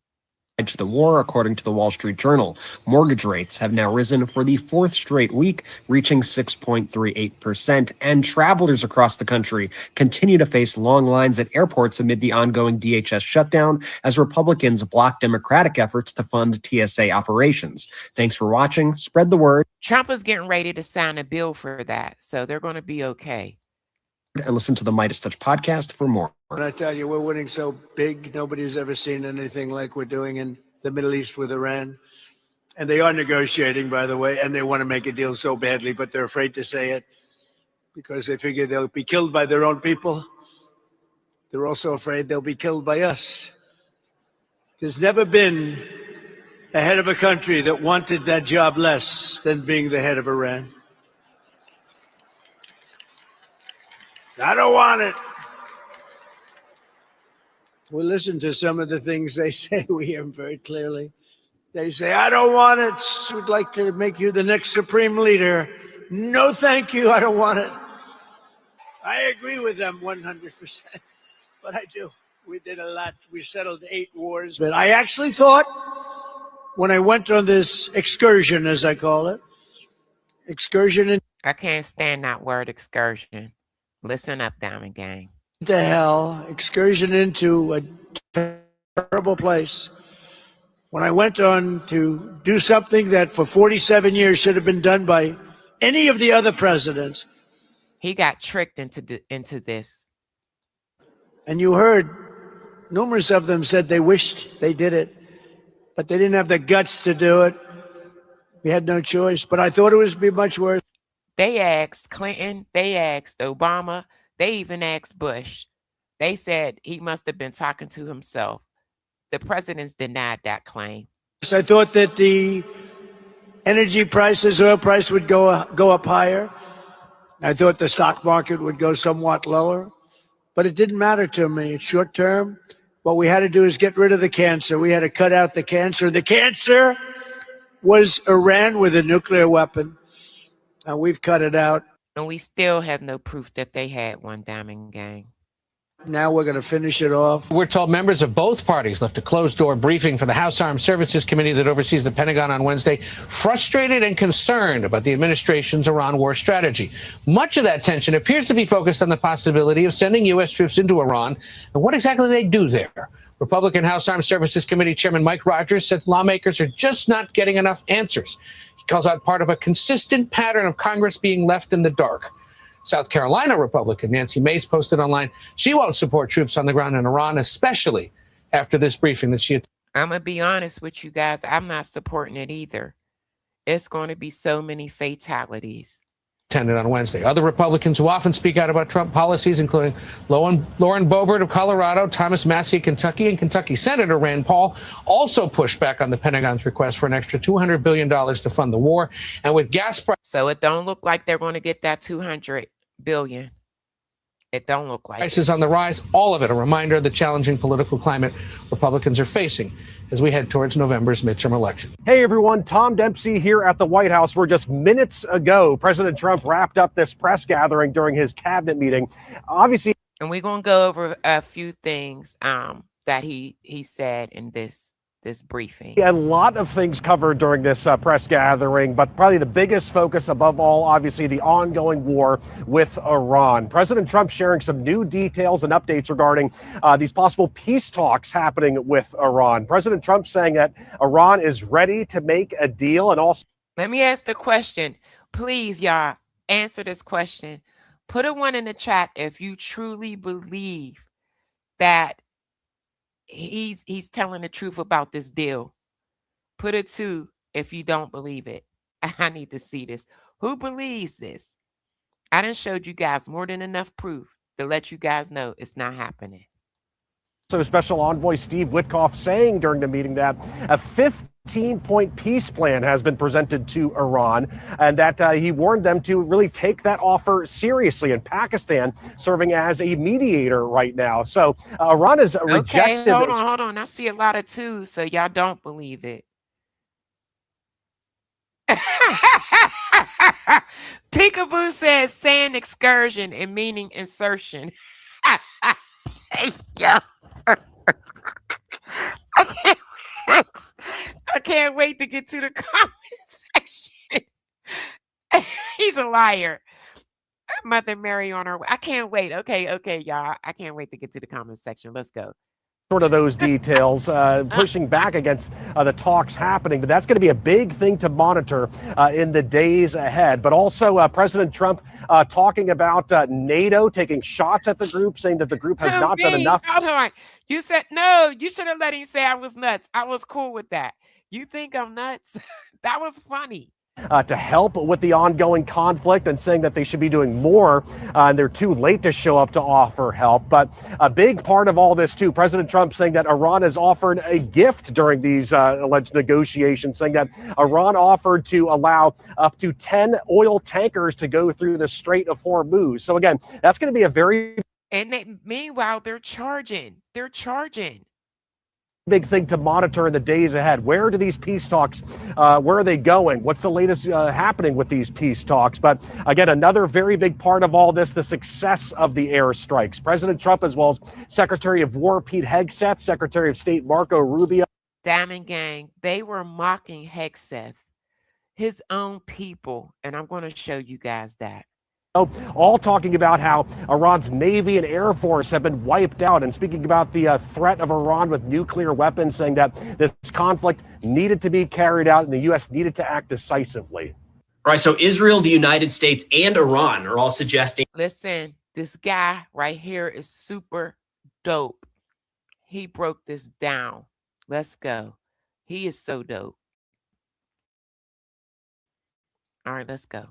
To the war, according to the Wall Street Journal. Mortgage rates have now risen for the fourth straight week, reaching 6.38%, and travelers across the country continue to face long lines at airports amid the ongoing DHS shutdown as Republicans block Democratic efforts to fund TSA operations. Thanks for watching. Spread the word. Trump is getting ready to sign a bill for that, so they're going to be okay. And listen to the Midas Touch podcast for more. And I tell you, we're winning so big, nobody's ever seen anything like we're doing in the Middle East with Iran. And they are negotiating, by the way, and they want to make a deal so badly, but they're afraid to say it because they figure they'll be killed by their own people. They're also afraid they'll be killed by us. There's never been a head of a country that wanted that job less than being the head of Iran. I don't want it. Well, listen to some of the things they say. We hear them very clearly. They say, I don't want it. We'd like to make you the next supreme leader. No, thank you. I don't want it. I agree with them 100%. But I do. We did a lot. We settled 8 wars. But I actually thought when I went on this excursion, as I call it, I can't stand that word excursion. Listen up, Diamond Gang. To hell, excursion into a terrible place. When I went on to do something that for 47 years should have been done by any of the other presidents. He got tricked into this. And you heard numerous of them said they wished they did it, but they didn't have the guts to do it. We had no choice, but I thought it would be much worse. They asked Clinton, they asked Obama, they even asked Bush. They said he must have been talking to himself. The presidents denied that claim. I thought that the energy prices, oil price would go up higher. I thought the stock market would go somewhat lower, but it didn't matter to me. It's short term. What we had to do is get rid of the cancer. We had to cut out the cancer. The cancer was Iran with a nuclear weapon, and we've cut it out. And we still have no proof that they had one, Diamond Gang. Now we're going to finish it off. We're told members of both parties left a closed-door briefing for the House Armed Services Committee that oversees the Pentagon on Wednesday, frustrated and concerned about the administration's Iran war strategy. Much of that tension appears to be focused on the possibility of sending U.S. troops into Iran and what exactly they do there. Republican House Armed Services Committee Chairman Mike Rogers said lawmakers are just not getting enough answers. He calls out part of a consistent pattern of Congress being left in the dark. South Carolina Republican Nancy Mace posted online she won't support troops on the ground in Iran, especially after this briefing that she attended. I'm going to be honest with you guys. I'm not supporting it either. It's going to be so many fatalities. On Wednesday. Other Republicans who often speak out about Trump policies, including Lauren Boebert of Colorado, Thomas Massie of Kentucky, and Kentucky Senator Rand Paul, also pushed back on the Pentagon's request for an extra $200 billion to fund the war. And with gas prices. So it don't look like they're going to get that $200 billion. It don't look like prices on the rise. All of it a reminder of the challenging political climate Republicans are facing as we head towards November's midterm election. Hey everyone, Tom Dempsey here at the White House, where just minutes ago, President Trump wrapped up this press gathering during his cabinet meeting. Obviously, and we're going to go over a few things that he said in this this briefing. A lot of things covered during this press gathering, but probably the biggest focus above all, obviously, the ongoing war with Iran. President Trump sharing some new details and updates regarding these possible peace talks happening with Iran. President Trump saying that Iran is ready to make a deal and also. Let me ask the question. Please, y'all, answer this question. Put a 1 in the chat if you truly believe that he's telling the truth about this deal. Put a 2 if you don't believe it. I need to see this. Who believes this? I done showed you guys more than enough proof to let you guys know it's not happening. So Special Envoy Steve Witkoff saying during the meeting that a 15-point peace plan has been presented to Iran, and that he warned them to really take that offer seriously. And Pakistan serving as a mediator right now. So Iran is rejected. Okay, hold on. I see a lot of 2s, so y'all don't believe it. Peekaboo says saying excursion and meaning insertion. Hey, yo. I can't wait to get to the comment section. He's a liar. Mother Mary on her way. I can't wait. Okay, y'all. I can't wait to get to the comment section. Let's go. Sort of those details, pushing back against the talks happening. But that's going to be a big thing to monitor in the days ahead. But also President Trump talking about NATO taking shots at the group, saying that the group has not done enough. Hold on. You said, no, you should have let him say I was nuts. I was cool with that. You think I'm nuts? That was funny. To help with the ongoing conflict, and saying that they should be doing more, and they're too late to show up to offer help. But a big part of all this, too, President Trump saying that Iran has offered a gift during these alleged negotiations, saying that Iran offered to allow up to 10 oil tankers to go through the Strait of Hormuz. So again, that's going to be a very... And meanwhile, they're charging. Big thing to monitor in the days ahead. Where do these peace talks, where are they going? What's the latest happening with these peace talks? But again, another very big part of all this, the success of the airstrikes. President Trump, as well as Secretary of War Pete Hegseth, Secretary of State Marco Rubio. Diamond Gang, they were mocking Hegseth, his own people. And I'm going to show you guys that. All talking about how Iran's Navy and Air Force have been wiped out, and speaking about the threat of Iran with nuclear weapons, saying that this conflict needed to be carried out and the U.S. needed to act decisively. All right, so Israel, the United States, and Iran are all suggesting. Listen, this guy right here is super dope. He broke this down. Let's go. He is so dope. All right, let's go.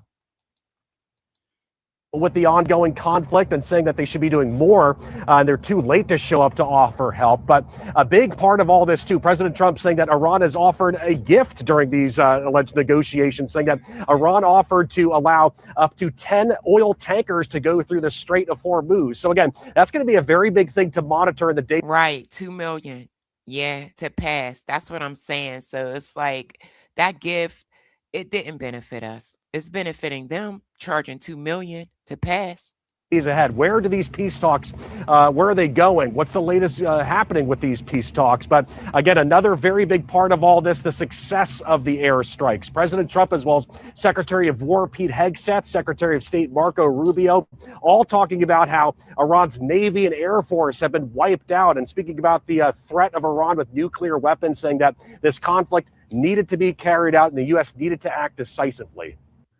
With the ongoing conflict, and saying that they should be doing more, and they're too late to show up to offer help. But a big part of all this, too, President Trump saying that Iran has offered a gift during these alleged negotiations, saying that Iran offered to allow up to 10 oil tankers to go through the Strait of Hormuz. So again, that's going to be a very big thing to monitor in the day. Right, 2 million. Yeah, to pass. That's what I'm saying. So it's like that gift, it didn't benefit us. It's benefiting them, charging 2 million to pass. Ahead. Where do these peace talks, where are they going? What's the latest happening with these peace talks? But again, another very big part of all this, the success of the airstrikes. President Trump, as well as Secretary of War Pete Hegseth, Secretary of State Marco Rubio, all talking about how Iran's Navy and Air Force have been wiped out, and speaking about the threat of Iran with nuclear weapons, saying that this conflict needed to be carried out and the U.S. needed to act decisively.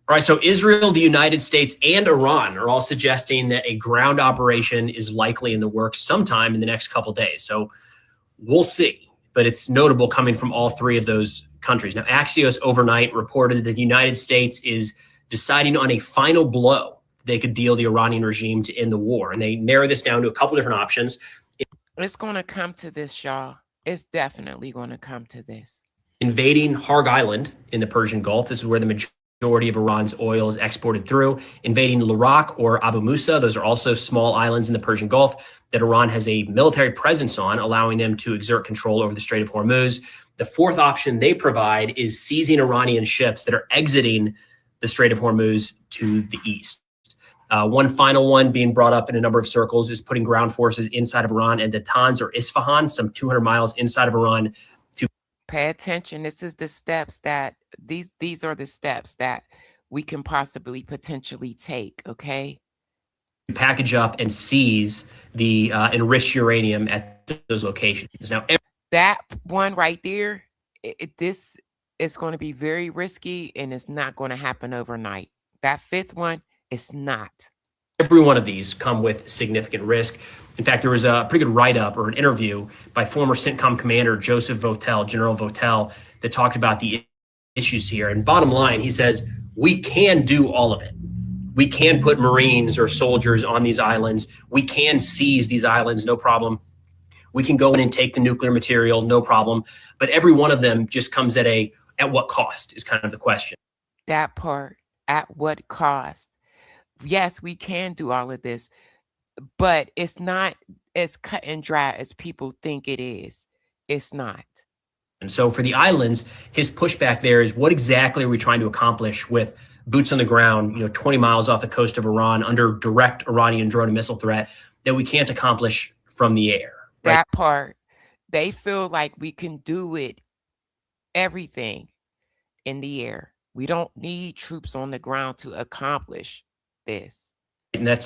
All right, so Israel, the United States, and Iran are all suggesting that a ground operation is likely in the works sometime in the next couple days. So we'll see, but it's notable coming from all 3 of those countries. Now, Axios overnight reported that the United States is deciding on a final blow they could deal the Iranian regime to end the war. And they narrow this down to a couple different options. It's going to come to this, y'all. It's definitely going to come to this. Invading Harg Island in the Persian Gulf. This is where the majority of Iran's oil is exported through. Invading Larak or Abu Musa. Those are also small islands in the Persian Gulf that Iran has a military presence on, allowing them to exert control over the Strait of Hormuz. The 4th option they provide is seizing Iranian ships that are exiting the Strait of Hormuz to the east. One final one being brought up in a number of circles is putting ground forces inside of Iran and Natanz or Isfahan, some 200 miles inside of Iran. Pay attention. This is the steps that these are the steps that we can possibly potentially take. Okay. Package up and seize the enriched uranium at those locations. Now, that one right there, this is going to be very risky, and it's not going to happen overnight. That fifth one, it's not. Every one of these come with significant risk. In fact, there was a pretty good write-up or an interview by former CENTCOM commander Joseph Votel, General Votel, that talked about the issues here. And bottom line, he says, we can do all of it. We can put Marines or soldiers on these islands. We can seize these islands, no problem. We can go in and take the nuclear material, no problem. But every one of them just comes at what cost is kind of the question. That part, at what cost? Yes, we can do all of this, but it's not as cut and dry as people think it is. It's not. And so for the islands, his pushback there is, what exactly are we trying to accomplish with boots on the ground, 20 miles off the coast of Iran under direct Iranian drone and missile threat that we can't accomplish from the air? Right? That part, they feel like we can do it, everything in the air. We don't need troops on the ground to accomplish this. And that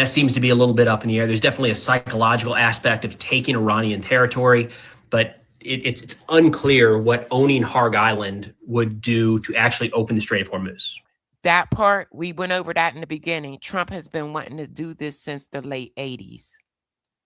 seems to be a little bit up in the air. There's definitely a psychological aspect of taking Iranian territory, but it's unclear what owning Harg Island would do to actually open the Strait of Hormuz. That part, we went over that in the beginning. Trump has been wanting to do this since the late 80s.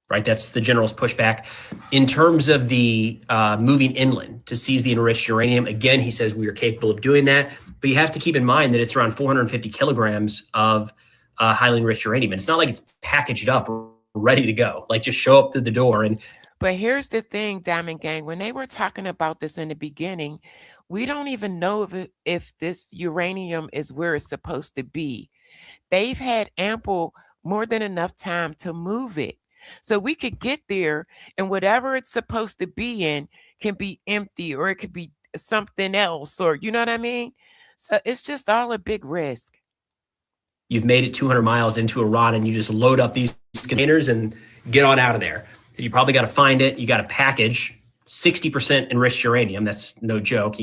Right, that's the general's pushback. In terms of the moving inland to seize the enriched uranium, again, he says we are capable of doing that. But you have to keep in mind that it's around 450 kilograms of highly enriched uranium. And it's not like it's packaged up, ready to go. Like just show up to the door. And but here's the thing, Diamond Gang, when they were talking about this in the beginning, we don't even know if this uranium is where it's supposed to be. They've had more than enough time to move it. So we could get there, and whatever it's supposed to be in can be empty, or it could be something else, or you know what I mean? So it's just all a big risk. You've made it 200 miles into Iran, and you just load up these containers and get on out of there. So you probably got to find it. You got to package 60% enriched uranium. That's no joke.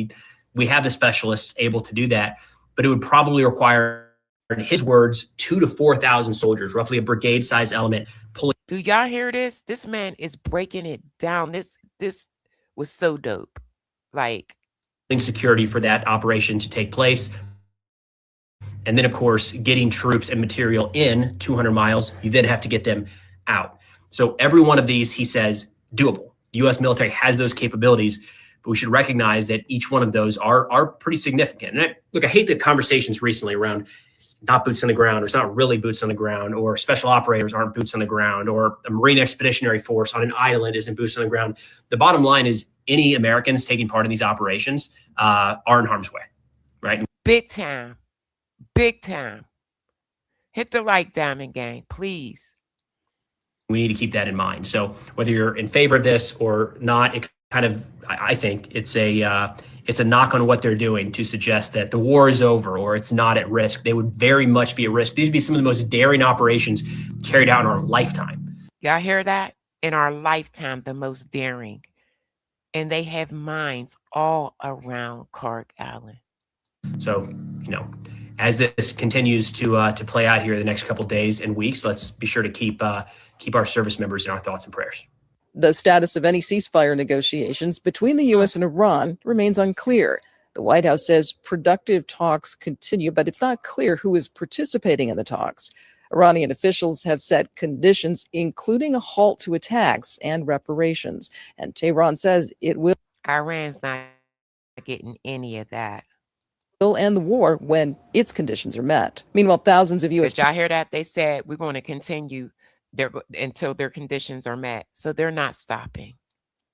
We have the specialists able to do that, but it would probably require, in his words, 2,000 to 4,000 soldiers, roughly a brigade-size element, pulling. Do y'all hear this? This man is breaking it down. This was so dope. Like, security for that operation to take place. And then, of course, getting troops and material in 200 miles, you then have to get them out. So every one of these, he says, doable. The U.S. military has those capabilities, but we should recognize that each one of those are pretty significant. And I hate the conversations recently around not boots on the ground, or it's not really boots on the ground, or special operators aren't boots on the ground, or a Marine Expeditionary Force on an island isn't boots on the ground. The bottom line is any Americans taking part in these operations are in harm's way, right? Big time. Big time. Hit the like, Diamond Gang, please. We need to keep that in mind. So whether you're in favor of this or not, it kind of, I think it's a knock on what they're doing to suggest that the war is over or it's not at risk. They would very much be at risk. These would be some of the most daring operations carried out in our lifetime. Y'all hear that? In our lifetime, the most daring. And they have mines all around Harg Island. So, as this continues to play out here the next couple of days and weeks, let's be sure to keep our service members in our thoughts and prayers. The status of any ceasefire negotiations between the U.S. and Iran remains unclear. The White House says productive talks continue, but it's not clear who is participating in the talks. Iranian officials have set conditions, including a halt to attacks and reparations. And Tehran says it will. Iran's not getting any of that. Will end the war when its conditions are met. Meanwhile, thousands of U.S. Did y'all hear that? They said we're going to continue until their conditions are met. So they're not stopping.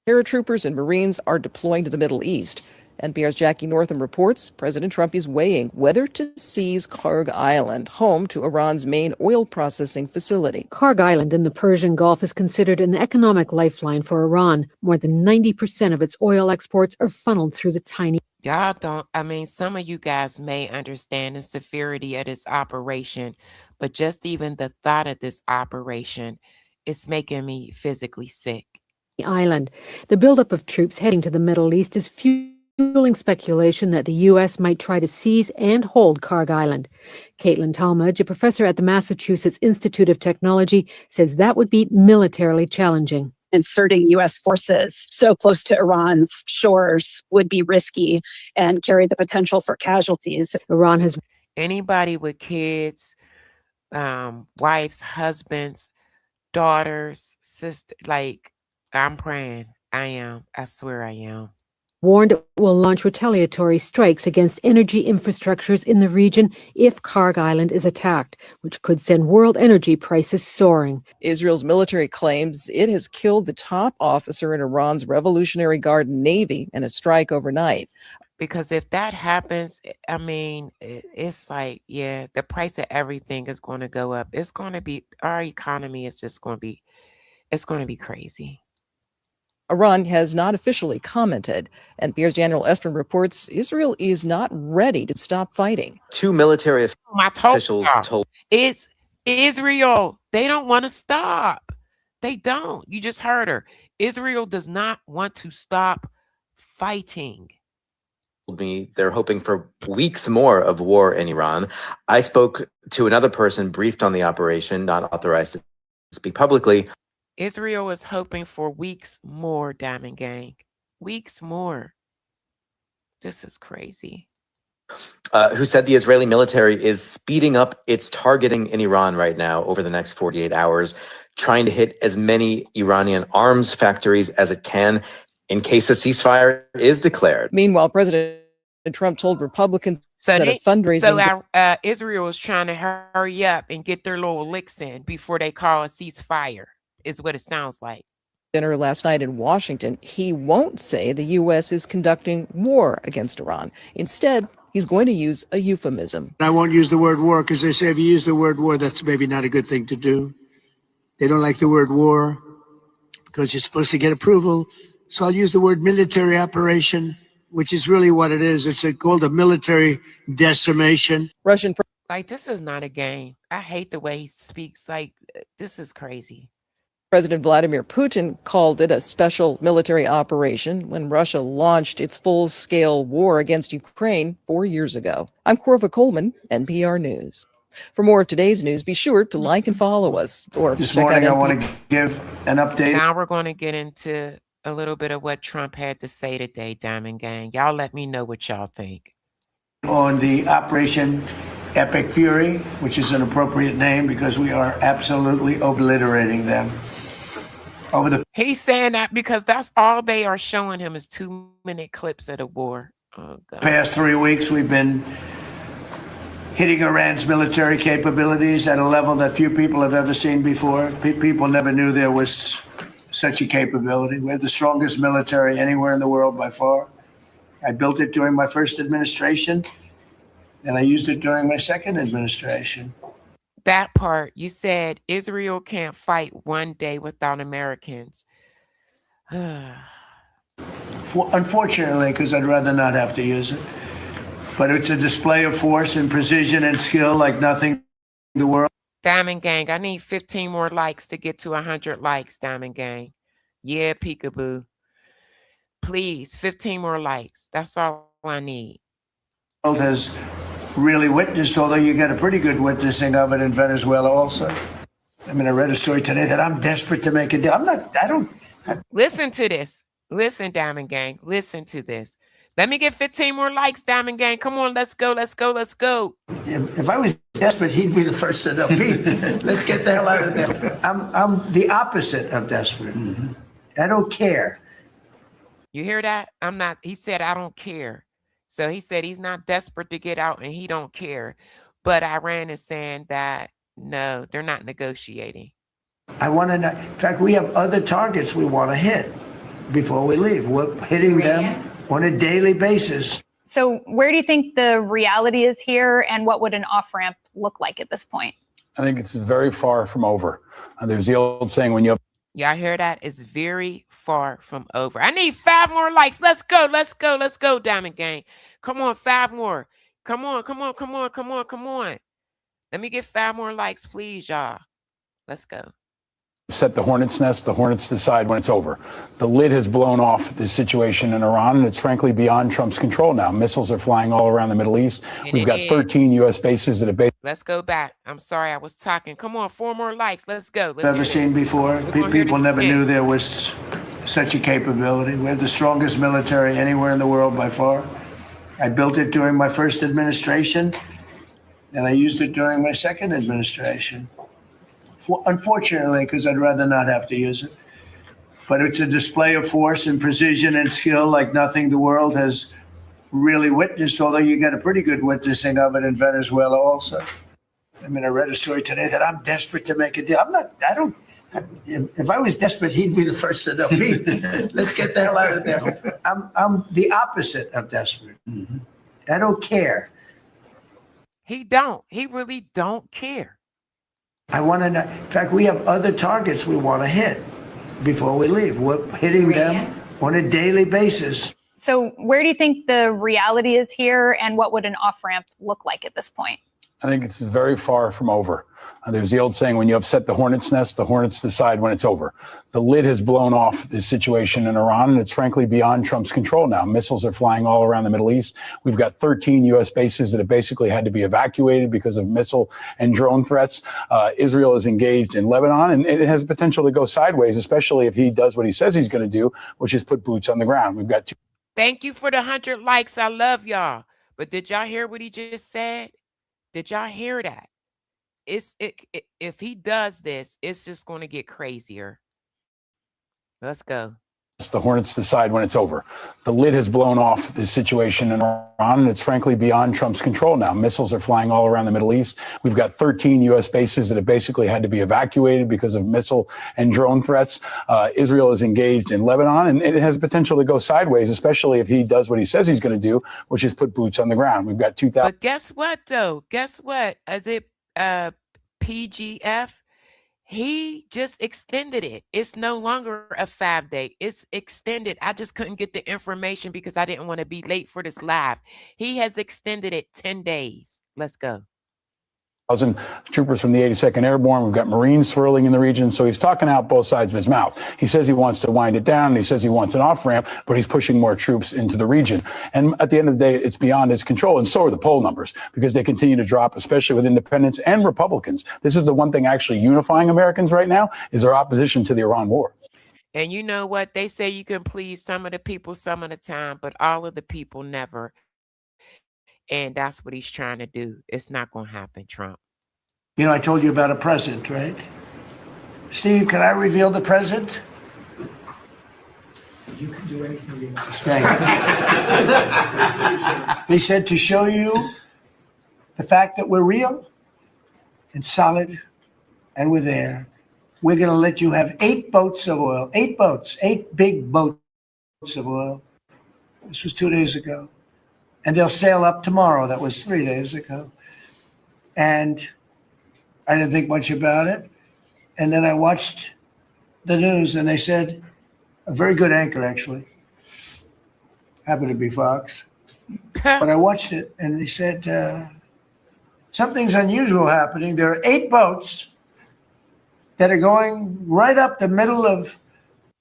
Paratroopers and Marines are deploying to the Middle East. NPR's Jackie Northam reports President Trump is weighing whether to seize Harg Island, home to Iran's main oil processing facility. Harg Island in the Persian Gulf is considered an economic lifeline for Iran. More than 90% of its oil exports are funneled through the tiny. Y'all don't, some of you guys may understand the severity of this operation, but just even the thought of this operation is making me physically sick. island. The buildup of troops heading to the Middle East is fueling speculation that the U.S. might try to seize and hold Karg Island. Caitlin Talmadge, a professor at the Massachusetts Institute of Technology, says that would be militarily challenging. Inserting U.S. forces so close to Iran's shores would be risky and carry the potential for casualties. Iran has anybody with kids, wives, husbands, daughters, sisters, like, I'm praying. I am. I swear I am. Warned it will launch retaliatory strikes against energy infrastructures in the region if Karg Island is attacked, which could send world energy prices soaring. Israel's military claims it has killed the top officer in Iran's Revolutionary Guard Navy in a strike overnight. Because if that happens, I mean, it's like, yeah, the price of everything is going to go up. It's going to be, our economy is just going to be, it's going to be crazy. Iran has not officially commented. NPR's Daniel Estrin reports Israel is not ready to stop fighting. Two military officials told it's Israel. They don't want to stop. They don't. You just heard her. Israel does not want to stop fighting. me they're hoping for weeks more of war in Iran. I spoke to another person briefed on the operation, not authorized to speak publicly. Israel is hoping for weeks more, Diamond Gang. Weeks more. This is crazy. Who said the Israeli military is speeding up its targeting in Iran right now over the next 48 hours, trying to hit as many Iranian arms factories as it can in case a ceasefire is declared. Meanwhile, President Trump told Republicans at a fundraising. So Israel is trying to hurry up and get their little licks in before they call a ceasefire, is what it sounds like. Dinner last night in Washington, he won't say the U.S. is conducting war against Iran. Instead, he's going to use a euphemism. I won't use the word war because they say if you use the word war, that's maybe not a good thing to do. They don't like the word war because you're supposed to get approval. So I'll use the word military operation, which is really what it is. It's called a military decimation. Russian. Like, this is not a game. I hate the way he speaks. Like, this is crazy. President Vladimir Putin called it a special military operation when Russia launched its full-scale war against Ukraine 4 years ago. I'm Corva Coleman, NPR News. For more of today's news, be sure to like and follow us. Or this morning, I want to give an update. Now we're going to get into a little bit of what Trump had to say today, Diamond Gang. Y'all let me know what y'all think. On the Operation Epic Fury, which is an appropriate name because we are absolutely obliterating them. He's saying that because that's all they are showing him is 2-minute clips of the war. Oh, God. Past 3 weeks, we've been hitting Iran's military capabilities at a level that few people have ever seen before. People never knew there was such a capability. We have the strongest military anywhere in the world by far. I built it during my first administration, and I used it during my second administration. That part, you said Israel can't fight one day without Americans. Unfortunately, because I'd rather not have to use it. But it's a display of force and precision and skill like nothing in the world. Diamond Gang, I need 15 more likes to get to 100 likes, Diamond Gang. Yeah, peekaboo. Please, 15 more likes. That's all I need. The world has really witnessed, although you get a pretty good witnessing of it in Venezuela also. I mean, I read a story today that I'm desperate to make a deal. Listen to this. Listen, Diamond Gang. Listen to this. Let me get 15 more likes, Diamond Gang. Come on, let's go, let's go, let's go. If I was desperate, he'd be the first to know. Pete, let's get the hell out of there. I'm the opposite of desperate. Mm-hmm. I don't care. You hear that? I'm not. He said, I don't care. So he said he's not desperate to get out and he don't care. But Iran is saying that, no, they're not negotiating. I want to know. In fact, we have other targets we want to hit before we leave. We're hitting them on a daily basis. So where do you think the reality is here, and what would an off-ramp look like at this point? I think it's very far from over. There's the old saying, when you have... Y'all hear that? It's very far from over. I need 5 more likes. Let's go, let's go, let's go, Diamond Gang. Come on, 5 more. Come on, come on, come on, come on, come on. Let me get 5 more likes, please, y'all. Let's go. set the hornet's nest, the hornets decide when it's over. The lid has blown off the situation in Iran, and it's frankly beyond Trump's control now. Missiles are flying all around the Middle East. We've got 13 U.S. bases that have been. Let's go back. I'm sorry I was talking. Come on, 4 more likes. Let's go. Let's Never seen before. People never knew there was such a capability. We're the strongest military anywhere in the world by far. I built it during my first administration, and I used it during my second administration. Unfortunately, because I'd rather not have to use it. But it's a display of force and precision and skill like nothing the world has really witnessed, although you get a pretty good witnessing of it in Venezuela also. I mean, I read a story today that I'm desperate to make a deal. If I was desperate, he'd be the first to know me. Let's get the hell out of there. I'm the opposite of desperate. I don't care. He really don't care. I want to know. In fact, we have other targets we want to hit before we leave. We're hitting them on a daily basis. So where do you think the reality is here, and what would an off-ramp look like at this point? I think it's very far from over. There's the old saying, when you upset the hornet's nest, the hornets decide when it's over. The lid has blown off the situation in Iran, and it's frankly beyond Trump's control now. Missiles are flying all around the Middle East. We've got 13 U.S. bases that have basically had to be evacuated because of missile and drone threats. Israel is engaged in Lebanon, and it has potential to go sideways, especially if he does what he says he's going to do, which is put boots on the ground. We've got Thank you for the 100 likes. I love y'all. But did y'all hear what he just said? Did y'all hear that? If he does this, it's just going to get crazier. Let's go. The hornets decide when it's over. The lid has blown off the situation in Iran, and it's frankly beyond Trump's control now. Missiles are flying all around the Middle East. We've got 13 U.S. bases that have basically had to be evacuated because of missile and drone threats. Israel is engaged in Lebanon, and it has potential to go sideways, especially if he does what he says he's going to do, which is put boots on the ground. We've got 2,000. But guess what, though? Guess what? As it PGF, he just extended it. It's no longer a 5-day. It's extended. I just couldn't get the information because I didn't want to be late for this live. He has extended it 10 days. Let's go. Troopers from the 82nd Airborne. We've got Marines swirling in the region. So he's talking out both sides of his mouth. He says he wants to wind it down, and he says he wants an off-ramp, but he's pushing more troops into the region. And at the end of the day, it's beyond his control. And so are the poll numbers, because they continue to drop, especially with independents and Republicans. This is the one thing actually unifying Americans right now, is their opposition to the Iran war. And you know what? They say you can please some of the people some of the time, but all of the people never. And that's what he's trying to do. It's not going to happen, Trump. You know, I told you about a present, right? Steve, can I reveal the present? You can do anything you want. Thank you. They said to show you the fact that we're real and solid and we're there, we're going to let you have 8 boats of oil, 8 boats, 8 big boats of oil. This was 2 days ago. And they'll sail up tomorrow. That was 3 days ago. And I didn't think much about it. And then I watched the news, and they said, a very good anchor, actually, happened to be Fox. But I watched it, and he said, something's unusual happening. There are 8 boats that are going right up the middle of.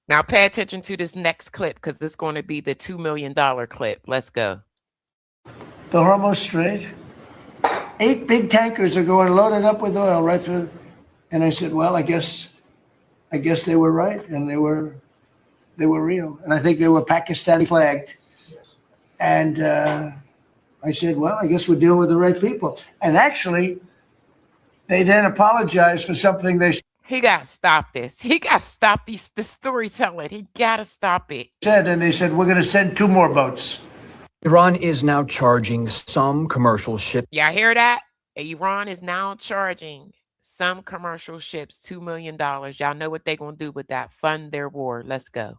Now pay attention to this next clip, because this is going to be the $2 million clip. Let's go. The Hormuz Strait. 8 big tankers are going loaded up with oil right through. And I said, well, I guess they were right, and they were real. And I think they were Pakistani flagged. And I said, well, I guess we're dealing with the right people. And actually, they then apologized for something they He got to stop this. He got to stop the storytelling. He got to stop it. said, and they said, we're going to send 2 more boats. Iran is now charging some commercial ships. Y'all hear that? Iran is now charging some commercial ships $2 million. Y'all know what they're going to do with that. Fund their war. Let's go.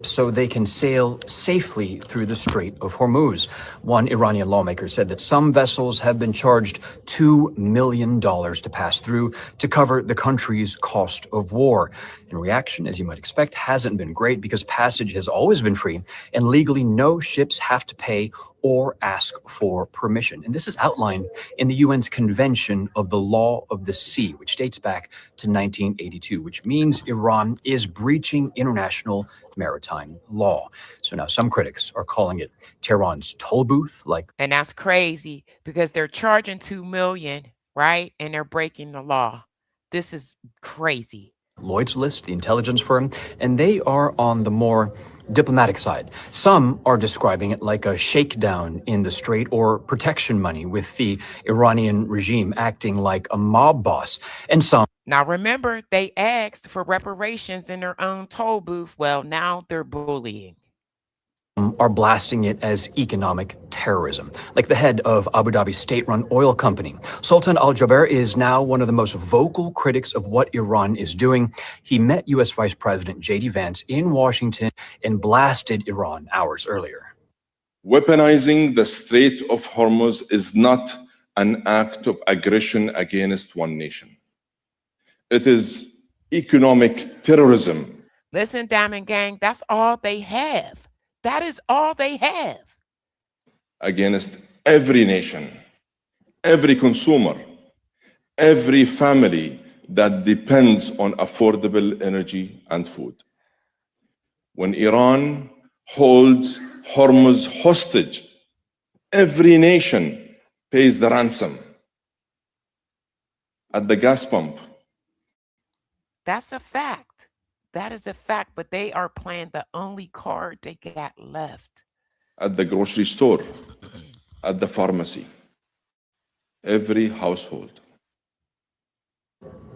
So they can sail safely through the Strait of Hormuz. One Iranian lawmaker said that some vessels have been charged $2 million to pass through to cover the country's cost of war. And reaction, as you might expect, hasn't been great because passage has always been free, and legally no ships have to pay or ask for permission. And this is outlined in the UN's Convention of the Law of the Sea, which dates back to 1982, which means Iran is breaching international maritime law. So now some critics are calling it Tehran's toll booth, And that's crazy because they're charging $2 million, right? And they're breaking the law. This is crazy. Lloyd's List, the intelligence firm, and they are on the more diplomatic side. Some are describing it like a shakedown in the strait or protection money, with the Iranian regime acting like a mob boss. And some Now, remember, they asked for reparations in their own toll booth. Well, now they're bullying. Are blasting it as economic terrorism, like the head of Abu Dhabi's state-run oil company. Sultan Al-Jaber is now one of the most vocal critics of what Iran is doing. He met U.S. Vice President J.D. Vance in Washington and blasted Iran hours earlier. Weaponizing the Strait of Hormuz is not an act of aggression against one nation. It is economic terrorism. Listen, Diamond Gang, that's all they have. That is all they have. Against every nation, every consumer, every family that depends on affordable energy and food. When Iran holds Hormuz hostage, every nation pays the ransom. At the gas pump. That's a fact. That is a fact, but they are playing the only card they got left. At the grocery store, at the pharmacy, every household.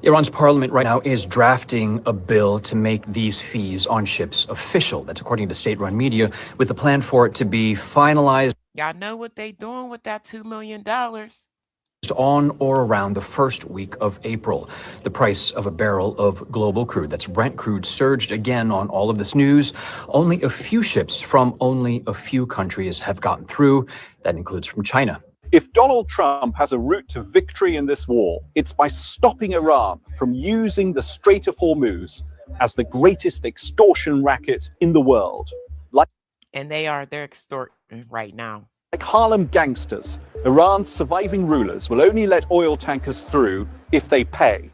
Iran's parliament right now is drafting a bill to make these fees on ships official. That's according to state-run media, with the plan for it to be finalized. Y'all know what they doing with that $2 million. On or around the first week of April. The price of a barrel of global crude, that's Brent crude, surged again on all of this news. Only a few ships from only a few countries have gotten through. That includes from China. If Donald Trump has a route to victory in this war, it's by stopping Iran from using the Strait of Hormuz as the greatest extortion racket in the world. And they're extorting right now. Like Harlem gangsters, Iran's surviving rulers will only let oil tankers through if they pay.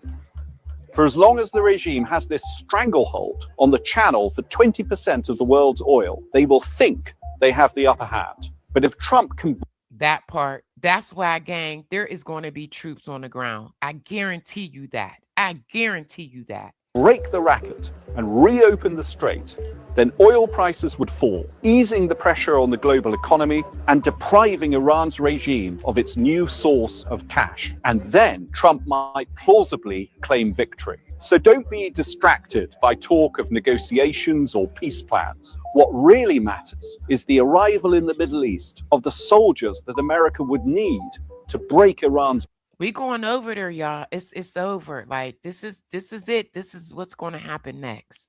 For as long as the regime has this stranglehold on the channel for 20% of the world's oil, they will think they have the upper hand. But if Trump can... That part, that's why, gang, there is going to be troops on the ground. I guarantee you that. I guarantee you that. Break the racket and reopen the strait, then oil prices would fall, easing the pressure on the global economy and depriving Iran's regime of its new source of cash. And then Trump might plausibly claim victory. So don't be distracted by talk of negotiations or peace plans. What really matters is the arrival in the Middle East of the soldiers that America would need to break Iran's... We going over there, y'all. It's over. Like, this is it. This is what's going to happen next.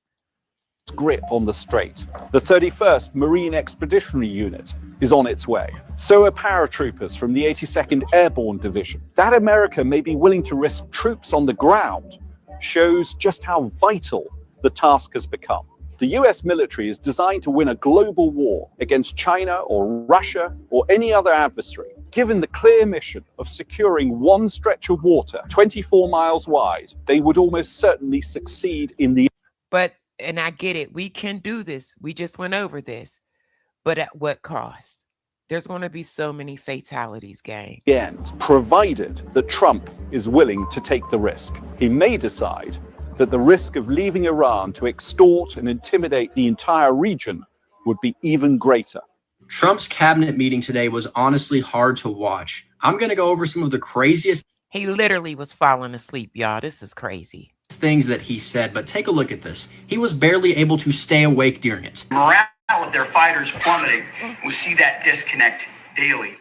Grip on the strait. The 31st Marine Expeditionary Unit is on its way. So are paratroopers from the 82nd Airborne Division. That America may be willing to risk troops on the ground shows just how vital the task has become. The US military is designed to win a global war against China or Russia or any other adversary. Given the clear mission of securing one stretch of water 24 miles wide, they would almost certainly succeed in the... But, and I get it, we can do this. We just went over this. But at what cost? There's going to be so many fatalities, gang. End, provided that Trump is willing to take the risk. He may decide that the risk of leaving Iran to extort and intimidate the entire region would be even greater. Trump's cabinet meeting today was honestly hard to watch. I'm going to go over some of the craziest... He literally was falling asleep, y'all. This is crazy. ...things that he said, but take a look at this. He was barely able to stay awake during it. Morale of their fighters plummeting. We see that disconnect daily.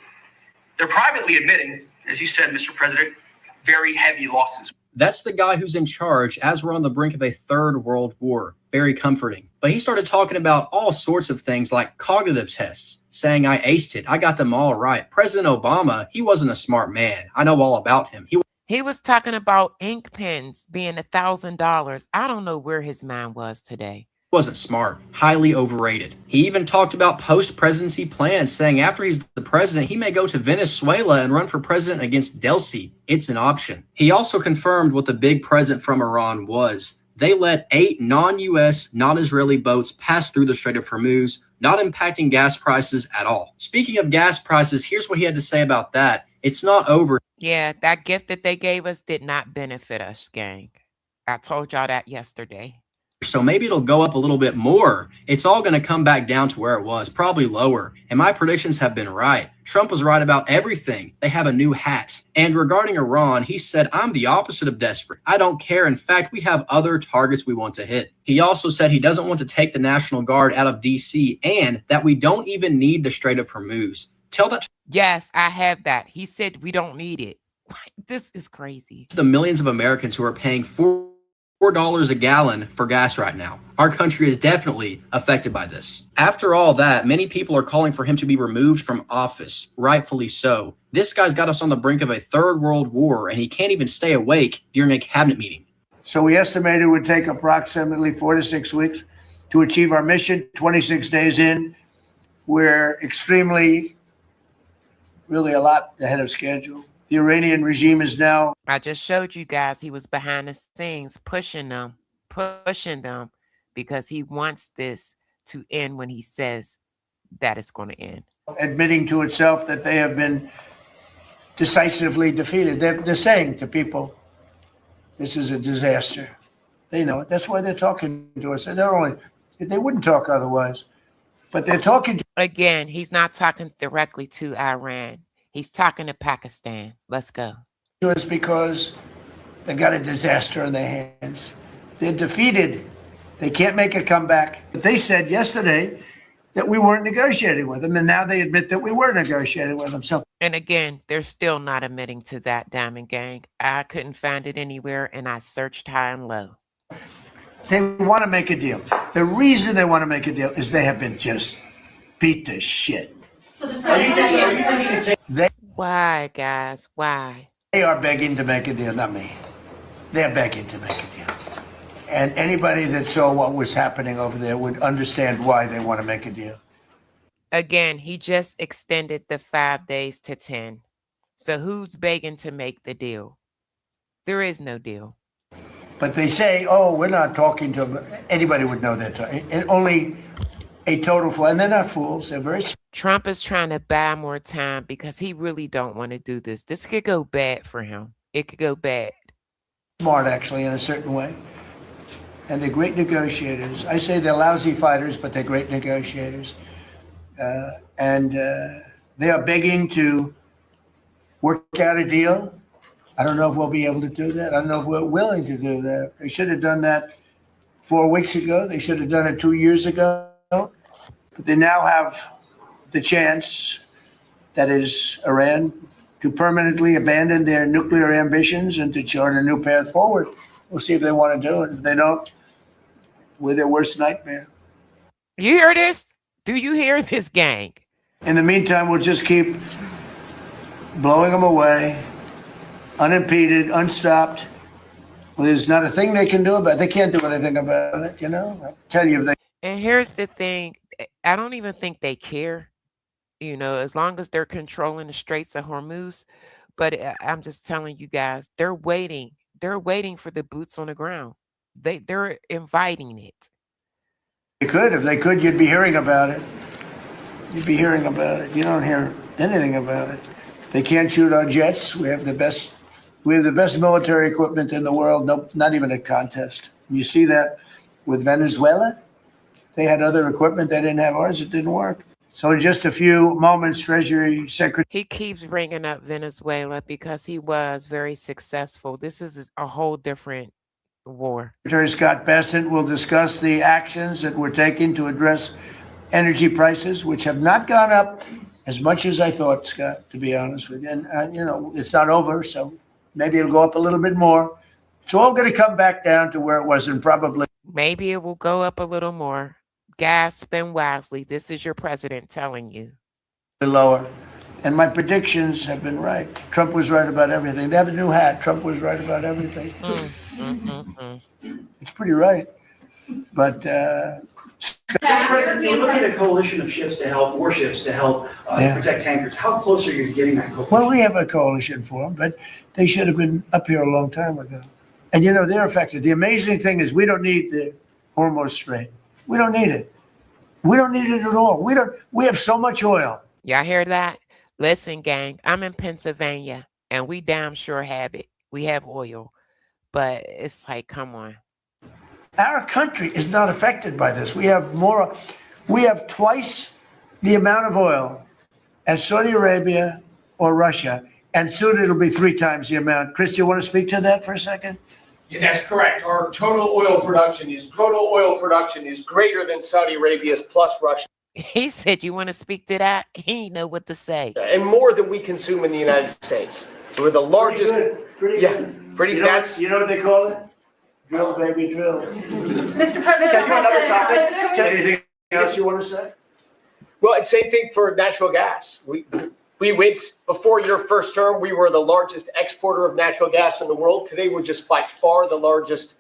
They're privately admitting, as you said, Mr. President, very heavy losses. That's the guy who's in charge as we're on the brink of a third world war. Very comforting. But he started talking about all sorts of things like cognitive tests, saying I aced it. I got them all right. President Obama, he wasn't a smart man. I know all about him. He was talking about ink pens being $1,000. I don't know where his mind was today. Wasn't smart, highly overrated. He even talked about post-presidency plans, saying after he's the president, he may go to Venezuela and run for president against Delcy. It's an option. He also confirmed what the big present from Iran was. They let 8 non-U.S., non-Israeli boats pass through the Strait of Hormuz, not impacting gas prices at all. Speaking of gas prices, here's what he had to say about that. It's not over. Yeah, that gift that they gave us did not benefit us, gang. I told y'all that yesterday. So maybe it'll go up a little bit more. It's all going to come back down to where it was, probably lower. And my predictions have been right. Trump was right about everything. They have a new hat. And regarding Iran, he said, I'm the opposite of desperate. I don't care. In fact, we have other targets we want to hit. He also said he doesn't want to take the National Guard out of D.C. and that we don't even need the Strait of Hormuz. Tell that. Yes, I have that. He said we don't need it. This is crazy. The millions of Americans who are paying $4 a gallon for gas right now. Our country is definitely affected by this. After all that, many people are calling for him to be removed from office, rightfully so. This guy's got us on the brink of a third world war, and he can't even stay awake during a cabinet meeting. So we estimated it would take approximately 4 to 6 weeks to achieve our mission. 26 days in, we're really a lot ahead of schedule. The Iranian regime is now... I just showed you guys he was behind the scenes pushing them because he wants this to end when he says that it's going to end. Admitting to itself that they have been decisively defeated. They're saying to people, this is a disaster. They know it. That's why they're talking to us. They wouldn't talk otherwise. But they're talking... Again, he's not talking directly to Iran. He's talking to Pakistan. Let's go. It's because they got a disaster on their hands. They're defeated. They can't make a comeback. But they said yesterday that we weren't negotiating with them, and now they admit that we were negotiating with them. So, and again, they're still not admitting to that, Diamond Gang. I couldn't find it anywhere, and I searched high and low. They want to make a deal. The reason they want to make a deal is they have been just beat to shit. Why, guys? Why? They are begging to make a deal, not me. They're begging to make a deal. And anybody that saw what was happening over there would understand why they want to make a deal. Again, he just extended the 5 days to 10. So who's begging to make the deal? There is no deal. But they say, oh, we're not talking to them. Anybody would know that. And only a total fool. And they're not fools. They're very... Trump is trying to buy more time because he really don't want to do this. This could go bad for him. It could go bad. Smart, actually, in a certain way. And they're great negotiators. I say they're lousy fighters, but they're great negotiators. And they are begging to work out a deal. I don't know if we'll be able to do that. I don't know if we're willing to do that. They should have done that 4 weeks ago. They should have done it 2 years ago. But they now have the chance, that is Iran, to permanently abandon their nuclear ambitions and to chart a new path forward. We'll see if they want to do it. If they don't, we're their worst nightmare. You hear this? Do you hear this, gang? In the meantime, we'll just keep blowing them away, unimpeded, unstopped. Well, there's not a thing they can do about it. They can't do anything about it, you know? I tell you, if they... And here's the thing. I don't even think they care, you know, as long as they're controlling the Straits of Hormuz. But I'm just telling you guys, they're waiting. They're waiting for the boots on the ground. They're inviting it. They could. If they could, you'd be hearing about it. You'd be hearing about it. You don't hear anything about it. They can't shoot our jets. We have the best military equipment in the world. No, not even a contest. You see that with Venezuela. They had other equipment. They didn't have ours. It didn't work. So in just a few moments, Treasury Secretary... He keeps bringing up Venezuela because he was very successful. This is a whole different war. Secretary Scott Bessent will discuss the actions that we're taking to address energy prices, which have not gone up as much as I thought, Scott, to be honest with you. And you know, it's not over, so maybe it'll go up a little bit more. It's all going to come back down to where it was, and probably... Maybe it will go up a little more. Gas, spend wisely. This is your president telling you. Lower. And my predictions have been right. Trump was right about everything. They have a new hat. Trump was right about everything. It's pretty right. But Mr. President, you're looking at a coalition of ships to help, warships to help protect tankers. How close are you to getting that coalition? well, we have a coalition for them, but they should have been up here a long time ago. And you know, they're affected. The amazing thing is we don't need the Hormuz Strait. We don't need it. We don't need it at all. We have so much oil. Y'all hear that? Listen, gang, I'm in Pennsylvania and we damn sure have it. We have oil, but it's like, come on. Our country is not affected by this. We have twice the amount of oil as Saudi Arabia or Russia, and soon it'll be 3 times the amount. Chris, do you want to speak to that for a second? Yeah, that's correct. Our total oil production is greater than Saudi Arabia's plus Russia. He said, you want to speak to that? He didn't know what to say. And more than we consume in the United States. So we're the largest. Pretty good. You know what they call it? Drill, baby, drill. Mr. President, another topic? Anything else you want to say? Well, and same thing for natural gas. We went, before your first term, we were the largest exporter of natural gas in the world. Today, we're just by far the largest.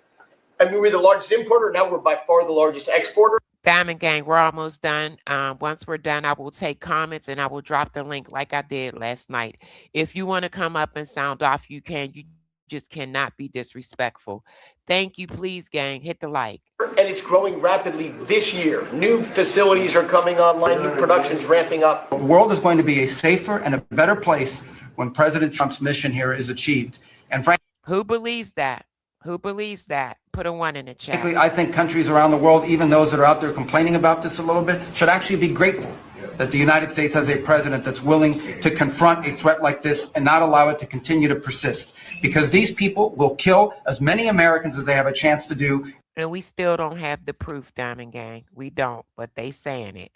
I mean, we're the largest importer. Now we're by far the largest exporter. Diamond Gang, we're almost done. Once we're done, I will take comments and I will drop the link like I did last night. If you want to come up and sound off, you can. You just cannot be disrespectful. Thank you. Please, gang, hit the like. And it's growing rapidly this year. New facilities are coming online. New production's ramping up. The world is going to be a safer and a better place when President Trump's mission here is achieved. And frankly, who believes that? Who believes that? Put a 1 in the chat. I think countries around the world, even those that are out there complaining about this a little bit, should actually be grateful that the United States has a president that's willing to confront a threat like this and not allow it to continue to persist. Because these people will kill as many Americans as they have a chance to do. And we still don't have the proof, Diamond Gang. We don't, but they saying it.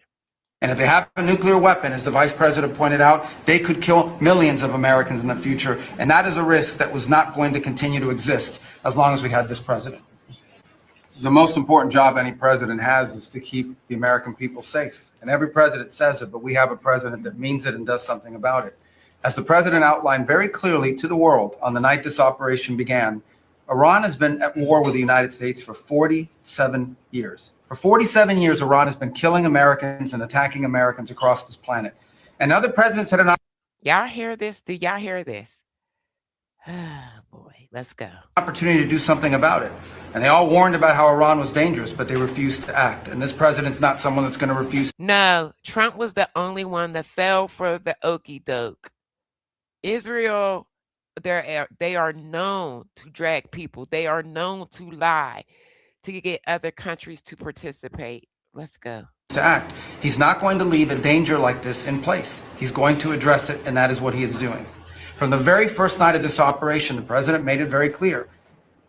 And if they have a nuclear weapon, as the vice president pointed out, they could kill millions of Americans in the future. And that is a risk that was not going to continue to exist as long as we had this president. The most important job any president has is to keep the American people safe. And every president says it, but we have a president that means it and does something about it. As the president outlined very clearly to the world on the night this operation began, Iran has been at war with the United States for 47 years. For 47 years, Iran has been killing Americans and attacking Americans across this planet. And other presidents had an Y'all hear this? Do y'all hear this? Oh, boy, let's go. opportunity to do something about it. And they all warned about how Iran was dangerous, but they refused to act. And this president's not someone that's going to refuse. No, Trump was the only one that fell for the okie doke. Israel, they are known to drag people. They are known to lie to get other countries to participate. Let's go. To act. He's not going to leave a danger like this in place. He's going to address it, and that is what he is doing. From the very first night of this operation, the president made it very clear.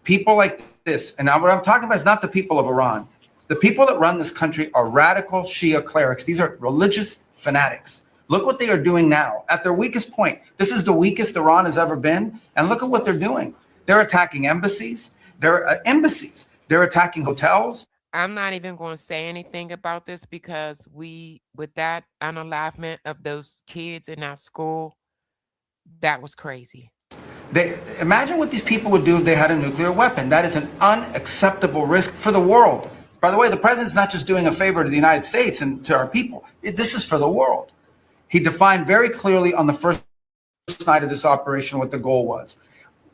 People like this, and now what I'm talking about is not the people of Iran. The people that run this country are radical Shia clerics. These are religious fanatics. Look what they are doing now. At their weakest point, this is the weakest Iran has ever been, and look at what they're doing. They're attacking embassies. They're attacking hotels. I'm not even going to say anything about this because with that unalivement of those kids in our school, that was crazy. Imagine what these people would do if they had a nuclear weapon. That is an unacceptable risk for the world. By the way, the president's not just doing a favor to the United States and to our people. This is for the world. He defined very clearly on the first night of this operation what the goal was.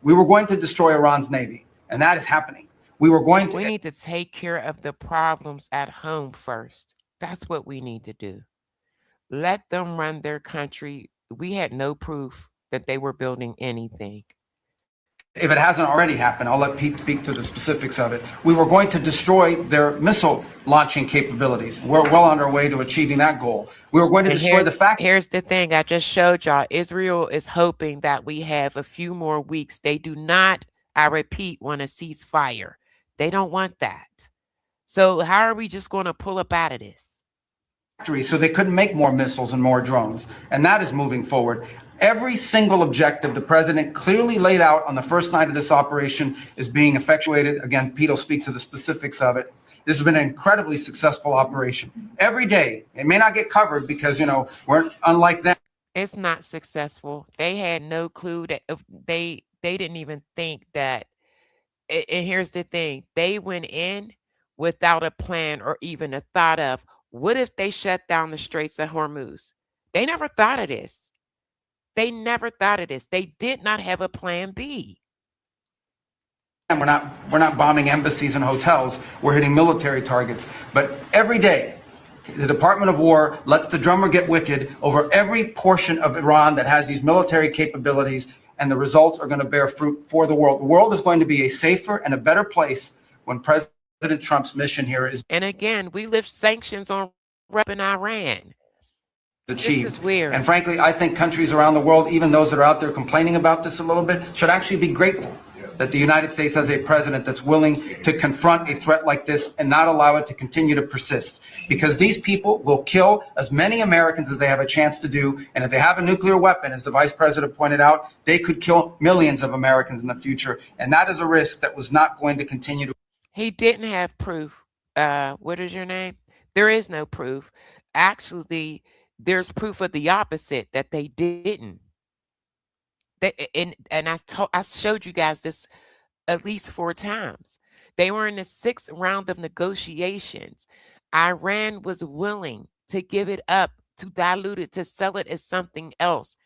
We were going to destroy Iran's navy, and that is happening. We need to take care of the problems at home first. That's what we need to do. Let them run their country. We had no proof that they were building anything. If it hasn't already happened, I'll let Pete speak to the specifics of it. We were going to destroy their missile launching capabilities. We're well on our way to achieving that goal. We were going to destroy the fact. Here's the thing I just showed y'all. Israel is hoping that we have a few more weeks. They do not, I repeat, want a ceasefire. They don't want that. So how are we just going to pull up out of this? So they couldn't make more missiles and more drones. And that is moving forward. Every single objective the president clearly laid out on the first night of this operation is being effectuated. Again, Pete will speak to the specifics of it. This has been an incredibly successful operation. Every day, it may not get covered because, we're unlike them. It's not successful. They had no clue that they didn't even think that. And here's the thing. They went in without a plan or even a thought of what if they shut down the Straits of Hormuz? They never thought of this. They never thought of this. They did not have a plan B. And we're not bombing embassies and hotels. We're hitting military targets. But every day, the Department of War lets the drummer get wicked over every portion of Iran that has these military capabilities, and the results are going to bear fruit for the world. The world is going to be a safer and a better place when President Trump's mission here is. And again, we lift sanctions on in Iran. Achieved. This is weird. And frankly, I think countries around the world, even those that are out there complaining about this a little bit, should actually be grateful that the United States has a president that's willing to confront a threat like this and not allow it to continue to persist. Because these people will kill as many Americans as they have a chance to do. And if they have a nuclear weapon, as the vice president pointed out, they could kill millions of Americans in the future. And that is a risk that was not going to continue to. He didn't have proof. What is your name? There is no proof. Actually, there's proof of the opposite, that they didn't. And I showed you guys this at least 4 times. They were in the 6th round of negotiations. Iran was willing to give it up, to dilute it, to sell it as something else,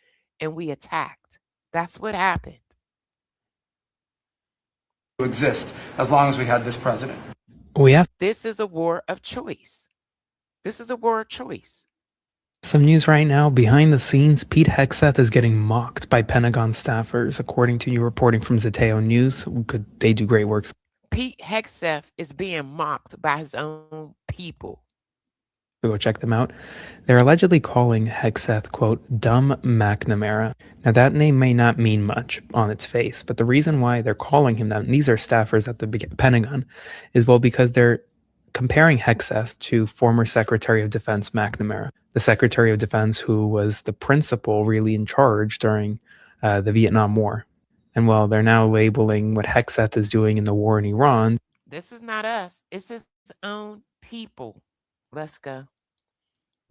and we attacked. That's what happened. To exist as long as we had this president. This is a war of choice. This is a war of choice. Some news right now. Behind the scenes, Pete Hegseth is getting mocked by Pentagon staffers, according to your reporting from Zeteo News. They do great work. Pete Hegseth is being mocked by his own people. So go check them out. They're allegedly calling Hegseth, quote, dumb McNamara. Now, that name may not mean much on its face, but the reason why they're calling him that, and these are staffers at the Pentagon, is, well, because they're comparing Hegseth to former Secretary of Defense McNamara, the Secretary of Defense who was the principal really in charge during the Vietnam War. And while they're now labeling what Hegseth is doing in the war in Iran. This is not us. It's his own people. Let's go.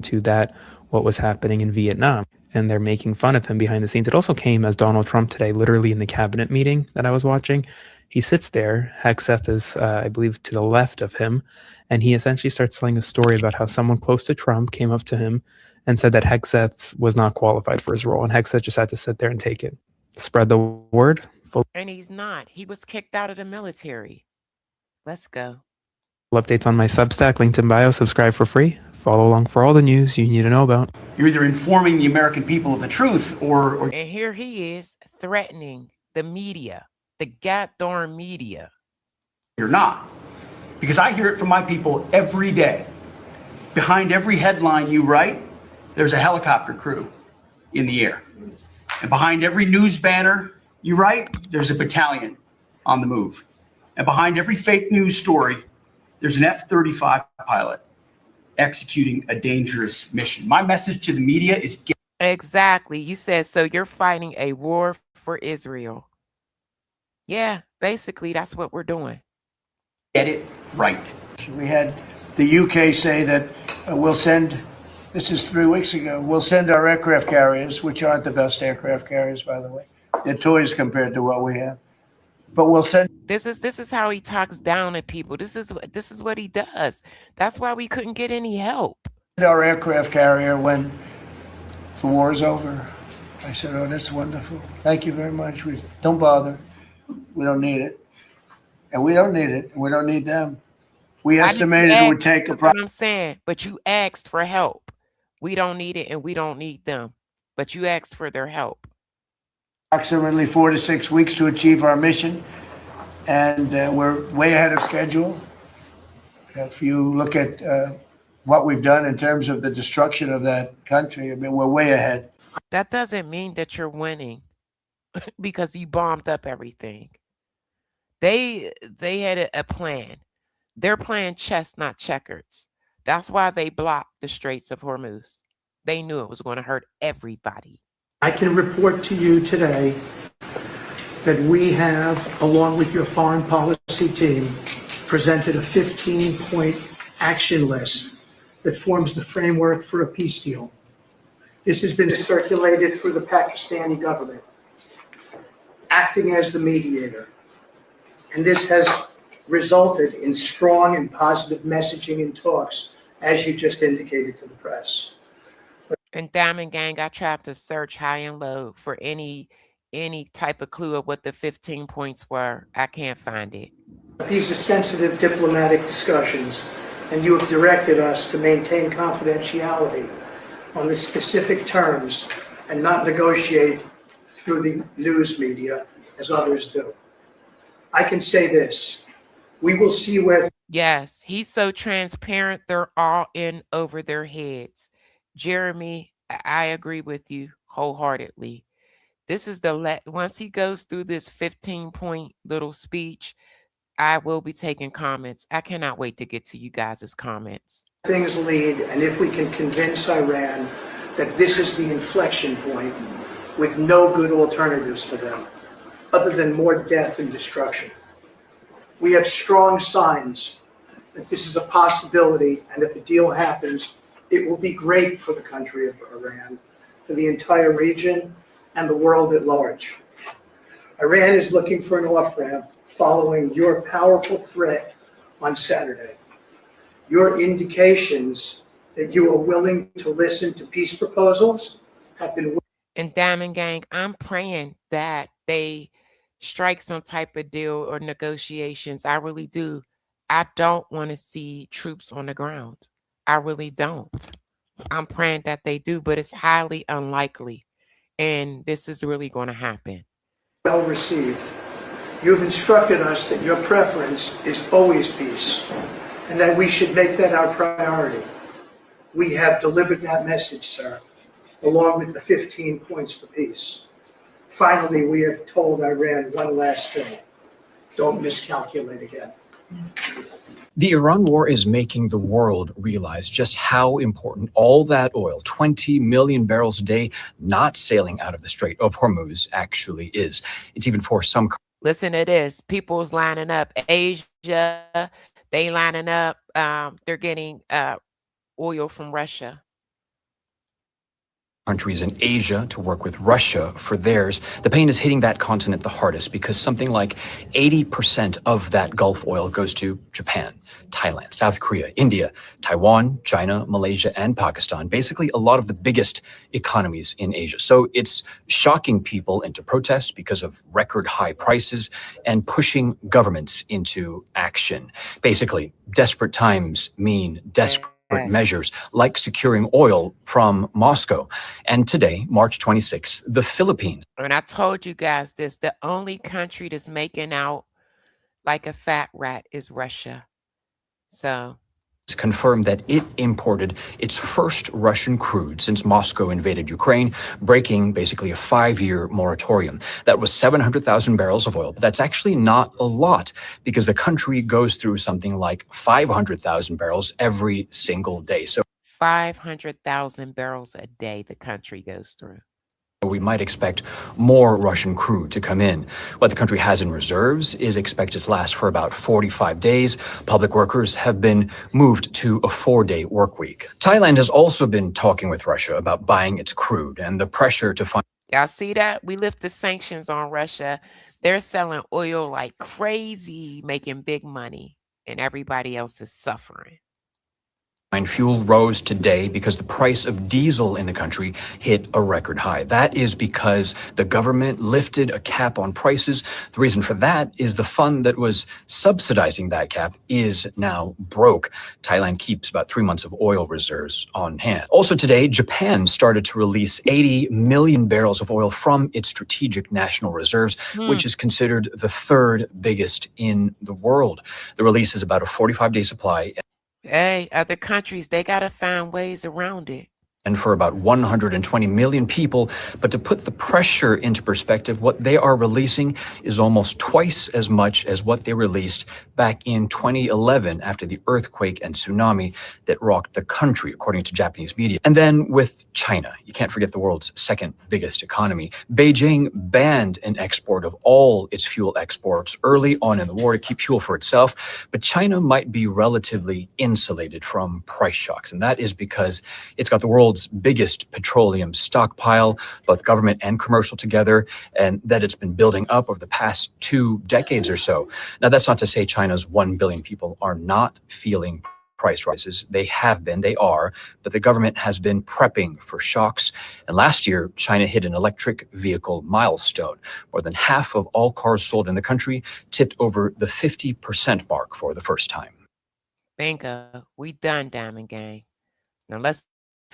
To that, what was happening in Vietnam. And they're making fun of him behind the scenes. It also came as Donald Trump today, literally in the cabinet meeting that I was watching. He sits there, Hegseth is, I believe, to the left of him, and he essentially starts telling a story about how someone close to Trump came up to him and said that Hegseth was not qualified for his role, and Hegseth just had to sit there and take it. Spread the word. And he's not. He was kicked out of the military. Let's go. Updates on my Substack, linked in bio. Subscribe for free. Follow along for all the news you need to know about. You're either informing the American people of the truth or... And here he is threatening the media. The goddamn media. You're not. Because I hear it from my people every day. Behind every headline you write, there's a helicopter crew in the air. And behind every news banner you write, there's a battalion on the move. And behind every fake news story, there's an F-35 pilot executing a dangerous mission. My message to the media is... Exactly. You said, so you're fighting a war for Israel. Yeah, basically, that's what we're doing. Get it right. We had the UK say that we'll send, this is 3 weeks ago, we'll send our aircraft carriers, which aren't the best aircraft carriers, by the way. They're toys compared to what we have. But we'll send. This is how he talks down at people. This is what he does. That's why we couldn't get any help. Our aircraft carrier when the war is over. I said, oh, that's wonderful. Thank you very much. Don't bother. We don't need it. And we don't need it. And we don't need them. We estimated it would take That's what I'm saying. But you asked for help. We don't need it and we don't need them. But you asked for their help. Approximately 4 to 6 weeks to achieve our mission. And we're way ahead of schedule. If you look at what we've done in terms of the destruction of that country, I mean, we're way ahead. That doesn't mean that you're winning because you bombed up everything. They had a plan. They're playing chess, not checkers. That's why they blocked the Straits of Hormuz. They knew it was going to hurt everybody. I can report to you today that we have, along with your foreign policy team, presented a 15-point action list that forms the framework for a peace deal. This has been circulated through the Pakistani government, acting as the mediator. And this has resulted in strong and positive messaging in talks, as you just indicated to the press. And Diamond Gang, I tried to search high and low for any type of clue of what the 15 points were. I can't find it. These are sensitive diplomatic discussions, and you have directed us to maintain confidentiality on the specific terms and not negotiate through the news media as others do. I can say this, we will see where... Yes, he's so transparent, they're all in over their heads. Jeremy, I agree with you wholeheartedly. This is once he goes through this 15-point little speech, I will be taking comments. I cannot wait to get to you guys' comments. Things lead, and if we can convince Iran that this is the inflection point with no good alternatives for them, other than more death and destruction. We have strong signs that this is a possibility, and if a deal happens, it will be great for the country of Iran, for the entire region, and the world at large. Iran is looking for an off-ramp following your powerful threat on Saturday. Your indications that you are willing to listen to peace proposals have been... And Diamond Gang, I'm praying that they strike some type of deal or negotiations. I really do. I don't want to see troops on the ground. I really don't. I'm praying that they do, but it's highly unlikely. And this is really going to happen. Well received. You have instructed us that your preference is always peace, and that we should make that our priority. We have delivered that message, sir, along with the 15 points for peace. Finally, we have told Iran one last thing. Don't miscalculate again. The Iran war is making the world realize just how important all that oil, 20 million barrels a day, not sailing out of the Strait of Hormuz actually is. It's even for some... Listen to this. People's lining up. Asia, they lining up. They're getting oil from Russia. Countries in Asia to work with Russia for theirs. The pain is hitting that continent the hardest because something like 80% of that Gulf oil goes to Japan, Thailand, South Korea, India, Taiwan, China, Malaysia, and Pakistan. Basically, a lot of the biggest economies in Asia. So it's shocking people into protests because of record high prices and pushing governments into action. Basically, desperate times mean desperate measures like securing oil from Moscow. And today, March 26th, the Philippines. And I told you guys this, the only country that's making out like a fat rat is Russia. So confirmed that it imported its first Russian crude since Moscow invaded Ukraine, breaking basically a 5-year moratorium. That was 700,000 barrels of oil, but that's actually not a lot because the country goes through something like 500,000 barrels every single day. So 500,000 barrels a day the country goes through. We might expect more Russian crude to come in. What the country has in reserves is expected to last for about 45 days. Public workers have been moved to a 4-day work week. Thailand has also been talking with Russia about buying its crude, and the pressure to find... Y'all see that? We lift the sanctions on Russia. They're selling oil like crazy, making big money, and everybody else is suffering. Fuel rose today because the price of diesel in the country hit a record high. That is because the government lifted a cap on prices. The reason for that is the fund that was subsidizing that cap is now broke. Thailand keeps about 3 months of oil reserves on hand. Also today, Japan started to release 80 million barrels of oil from its strategic national reserves, which is considered the 3rd biggest in the world. The release is about a 45-day supply. Hey, other countries, they got to find ways around it. And for about 120 million people. But to put the pressure into perspective, what they are releasing is almost twice as much as what they released back in 2011 after the earthquake and tsunami that rocked the country, according to Japanese media. And then with China, you can't forget the world's 2nd biggest economy. Beijing banned an export of all its fuel exports early on in the war to keep fuel for itself. But China might be relatively insulated from price shocks. And that is because it's got the world's world's biggest petroleum stockpile, both government and commercial together, and that it's been building up over the past 2 decades or so. Now, that's not to say China's 1 billion people are not feeling price rises. They have been, they are, but the government has been prepping for shocks. And last year, China hit an electric vehicle milestone. More than half of all cars sold in the country tipped over the 50% mark for the first time. Bingo. We done, Diamond Gang. Now let's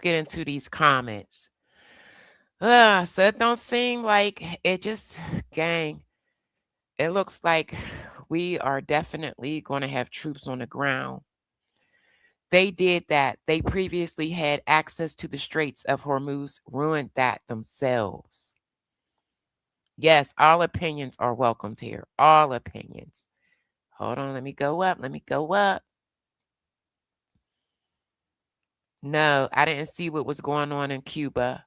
get into these comments. So it don't seem like it just, gang, it looks like we are definitely going to have troops on the ground. They did that. They previously had access to the Straits of Hormuz, ruined that themselves. Yes, all opinions are welcomed here. All opinions. Hold on, let me go up. Let me go up. No, I didn't see what was going on in Cuba.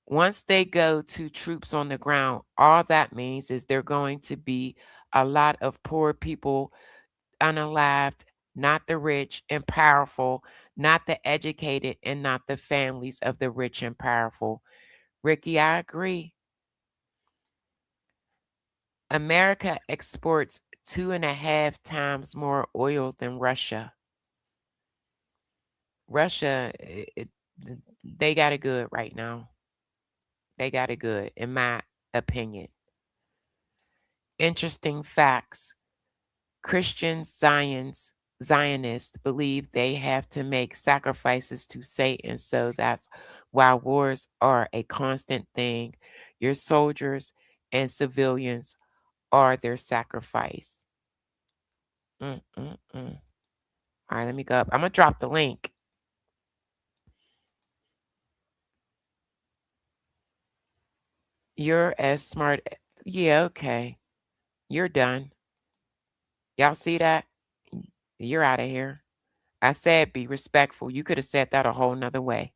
Once they go to troops on the ground, all that means is there going to be a lot of poor people unalived, not the rich and powerful, not the educated, and not the families of the rich and powerful. Ricky, I agree. America exports 2.5 times more oil than Russia. Russia, they got it good right now. They got it good, in my opinion. Interesting facts. Christian Zionists believe they have to make sacrifices to Satan, so that's why wars are a constant thing. Your soldiers and civilians are their sacrifice. All right, let me go up. I'm going to drop the link. You're as smart. Yeah, okay. You're done. Y'all see that? You're out of here. I said be respectful. You could have said that a whole nother way.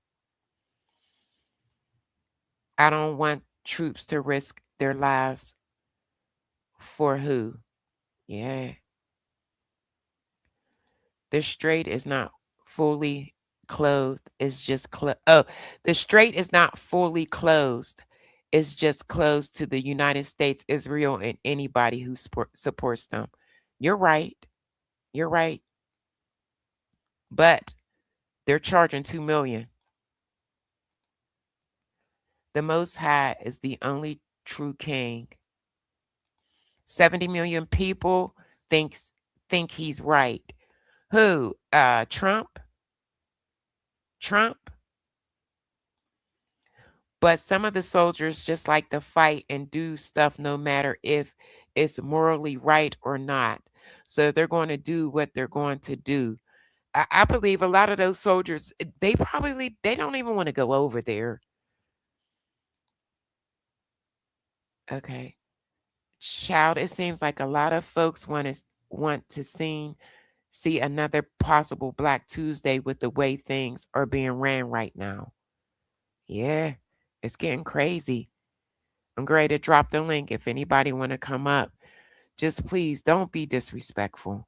I don't want troops to risk their lives. For who? Yeah. The strait is not fully clothed. It's just the strait is not fully closed. It's just closed to the United States, Israel, and anybody who supports them. You're right. You're right. But they're charging $2 million. The Most High is the only true king. 70 million people think he's right. Who? Trump? Trump? But some of the soldiers just like to fight and do stuff no matter if it's morally right or not. So they're going to do what they're going to do. I believe a lot of those soldiers, they don't even want to go over there. Okay. Child, it seems like a lot of folks want to see another possible Black Tuesday with the way things are being ran right now. Yeah, it's getting crazy. I'm going to drop the link if anybody want to come up. Just please don't be disrespectful.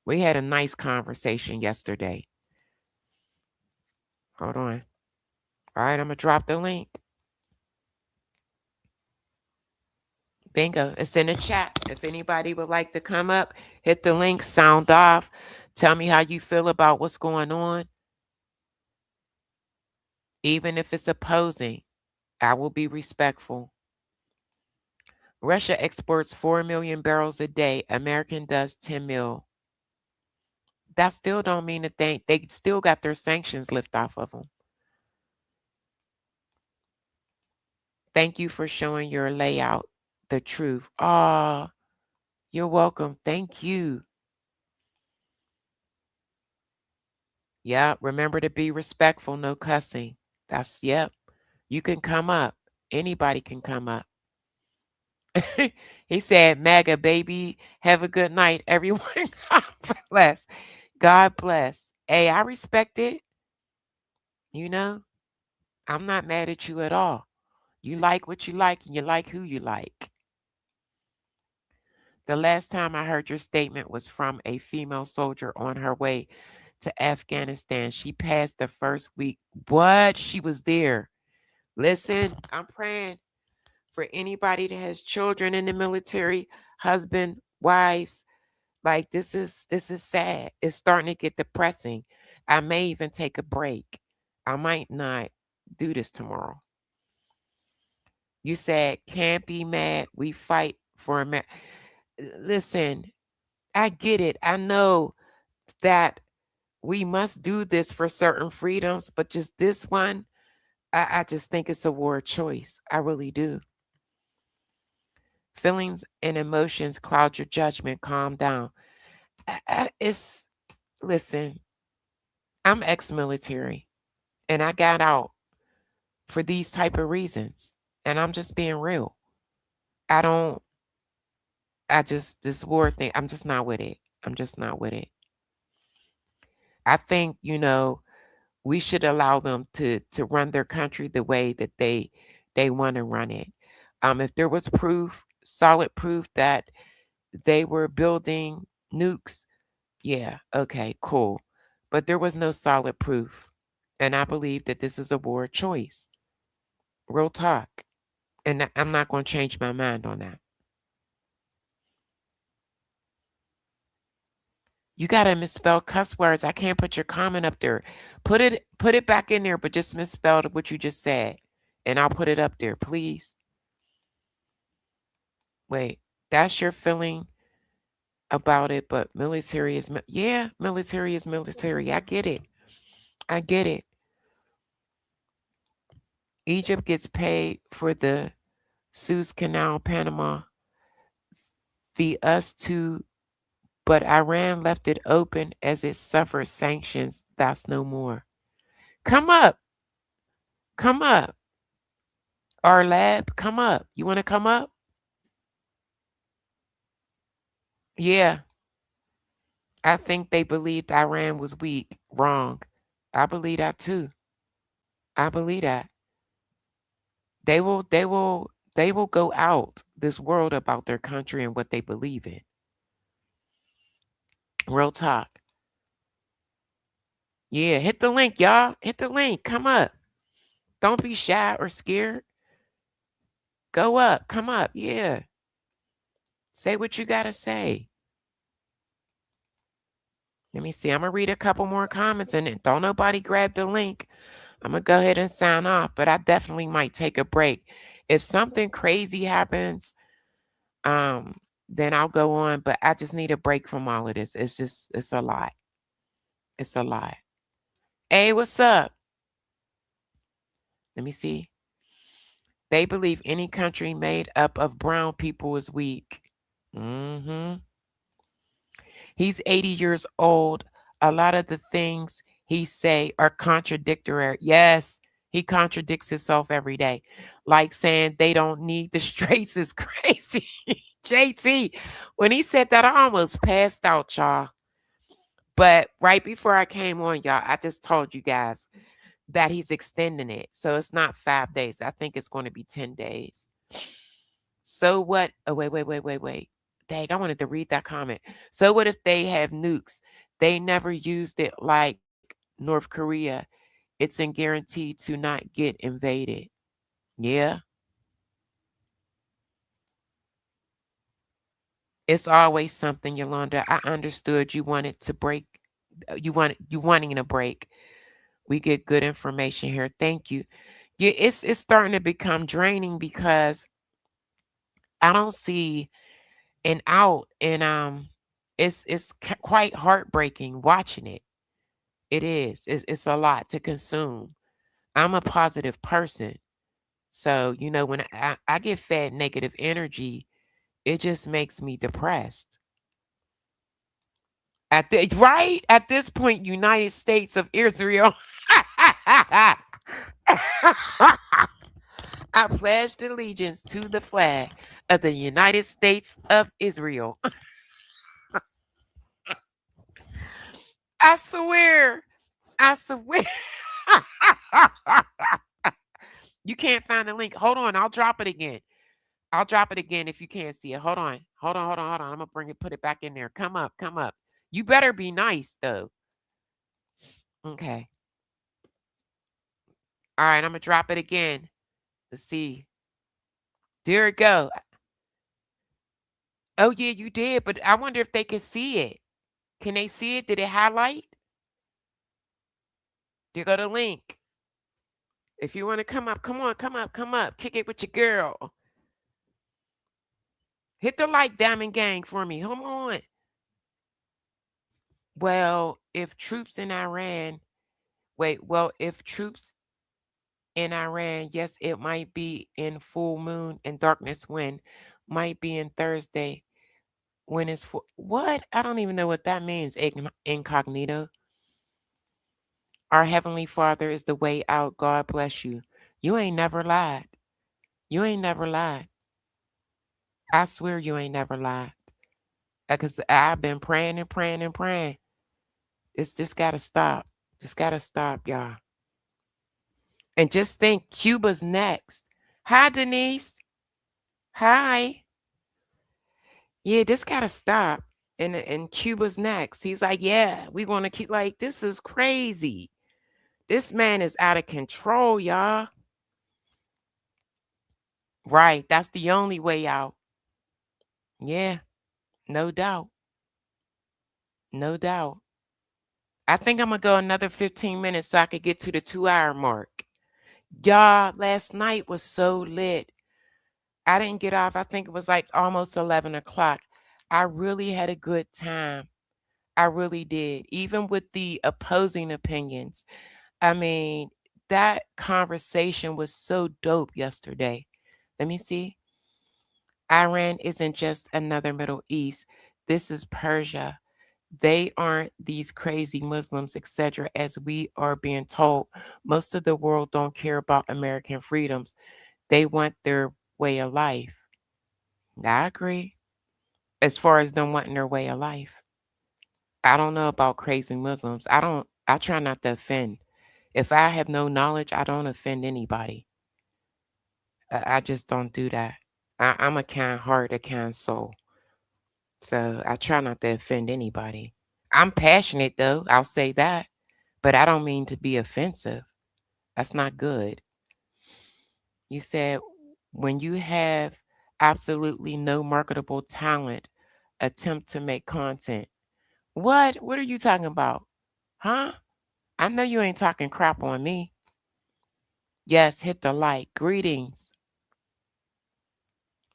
We had a nice conversation yesterday. Hold on. All right, I'm going to drop the link. Bingo. It's in the chat. If anybody would like to come up, hit the link, sound off. Tell me how you feel about what's going on. Even if it's opposing, I will be respectful. Russia exports 4 million barrels a day. American does 10 mil. That still don't mean a thing. They still got their sanctions lift off of them. Thank you for showing your layout the truth. Oh, you're welcome. Thank you. Yeah, remember to be respectful, no cussing. Yep. You can come up. Anybody can come up. He said, "MAGA baby, have a good night, everyone." God bless. God bless. Hey, I respect it. You know, I'm not mad at you at all. You like what you like and you like who you like. The last time I heard your statement was from a female soldier on her way to Afghanistan. She passed the first week. What? She was there. Listen, I'm praying for anybody that has children in the military, husband, wives. Like this is sad. It's starting to get depressing. I may even take a break. I might not do this tomorrow. You said can't be mad. We fight for America. Listen, I get it. I know that we must do this for certain freedoms, but just this one, I just think it's a war of choice. I really do. Feelings and emotions cloud your judgment. Calm down. It's listen. I'm ex-military, and I got out for these type of reasons, and I'm just being real. I don't. I just this war thing. I'm just not with it. I'm just not with it. I think we should allow them to run their country the way that they want to run it. If there was proof, solid proof that they were building nukes, yeah, okay, cool. But there was no solid proof. And I believe that this is a war of choice. Real talk. And I'm not going to change my mind on that. You gotta misspell cuss words. I can't put your comment up there. Put it back in there, but just misspell what you just said. And I'll put it up there, please. Wait, that's your feeling about it, but military is military is military. I get it. I get it. Egypt gets paid for the Suez Canal, Panama, us too, but Iran left it open as it suffers sanctions. That's no more. Come up. Come up. Our lab, come up. You want to come up? Yeah. I think they believed Iran was weak. Wrong. I believe that too. I believe that. They will go out this world about their country and what they believe in. Real talk. Yeah, hit the link, y'all. Hit the link. Come up. Don't be shy or scared. Go up. Come up. Yeah. Say what you got to say. Let me see. I'm going to read a couple more comments and then don't nobody grab the link. I'm going to go ahead and sign off, but I definitely might take a break. If something crazy happens, then I'll go on, but I just need a break from all of this. It's a lot. It's a lot. Hey, what's up? Let me see. They believe any country made up of brown people is weak. He's 80 years old. A lot of the things he say are contradictory. Yes, he contradicts himself every day. Like saying they don't need the straights is crazy. JT, when he said that, I almost passed out, y'all. But right before I came on, y'all, I just told you guys that he's extending it. So it's not 5 days. I think it's going to be 10 days. So what? Oh, wait. Dang, I wanted to read that comment. So what if they have nukes? They never used it like North Korea. It's in guaranteed to not get invaded. Yeah. It's always something, Yolanda. I understood you wanted to break. You wanting a break. We get good information here. Thank you. Yeah, it's starting to become draining because I don't see an out, and it's quite heartbreaking watching it. It is. It's a lot to consume. I'm a positive person, so when I get fed negative energy, it just makes me depressed. At this point, United States of Israel. I pledged allegiance to the flag of the United States of Israel. I swear. I swear. You can't find the link. Hold on. I'll drop it again. I'll drop it again if you can't see it. Hold on. Hold on. I'm going to put it back in there. Come up. You better be nice, though. Okay. All right, I'm going to drop it again. Let's see. There it go. Oh, yeah, you did, but I wonder if they can see it. Can they see it? Did it highlight? There go the link. If you want to come up, come on, come up, come up. Kick it with your girl. Hit the like, Diamond Gang, for me. Come on. Well, if troops in Iran, if troops in Iran, yes, it might be in full moon and darkness when, might be in Thursday when it's full. What? I don't even know what that means, incognito. Our Heavenly Father is the way out. God bless you. You ain't never lied. You ain't never lied. I swear you ain't never lied. Because I've been praying and praying and praying. This gotta stop. This gotta stop, y'all. And just think, Cuba's next. Hi, Denise. Hi. Yeah, this gotta stop. And Cuba's next. He's like, yeah, we want to keep, like, this is crazy. This man is out of control, y'all. Right. That's the only way out. Yeah, no doubt. No doubt. I think I'm gonna go another 15 minutes so I could get to the 2-hour mark. Y'all, last night was so lit. I didn't get off. I think it was like almost 11 o'clock. I really had a good time. I really did. Even with the opposing opinions. I mean, that conversation was so dope yesterday. Let me see. Iran isn't just another Middle East. This is Persia. They aren't these crazy Muslims, etc., as we are being told. Most of the world don't care about American freedoms. They want their way of life. I agree. As far as them wanting their way of life. I don't know about crazy Muslims. I try not to offend. If I have no knowledge, I don't offend anybody. I just don't do that. I'm a kind heart, a kind soul. So I try not to offend anybody. I'm passionate though, I'll say that. But I don't mean to be offensive. That's not good. You said when you have absolutely no marketable talent, attempt to make content. What? What are you talking about? Huh? I know you ain't talking crap on me. Yes, hit the like. Greetings.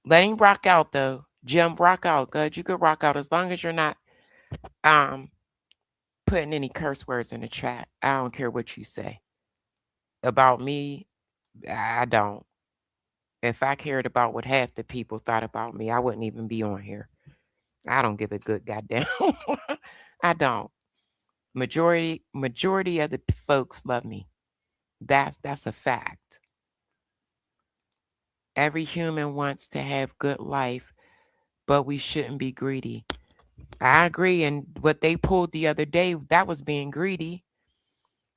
Let him rock out though. Jim, rock out. Good. You could rock out as long as you're not putting any curse words in the chat. I don't care what you say. About me, I don't. If I cared about what half the people thought about me, I wouldn't even be on here. I don't give a good goddamn. I don't. Majority of the folks love me. That's a fact. Every human wants to have good life, but we shouldn't be greedy. I agree. And what they pulled the other day, that was being greedy.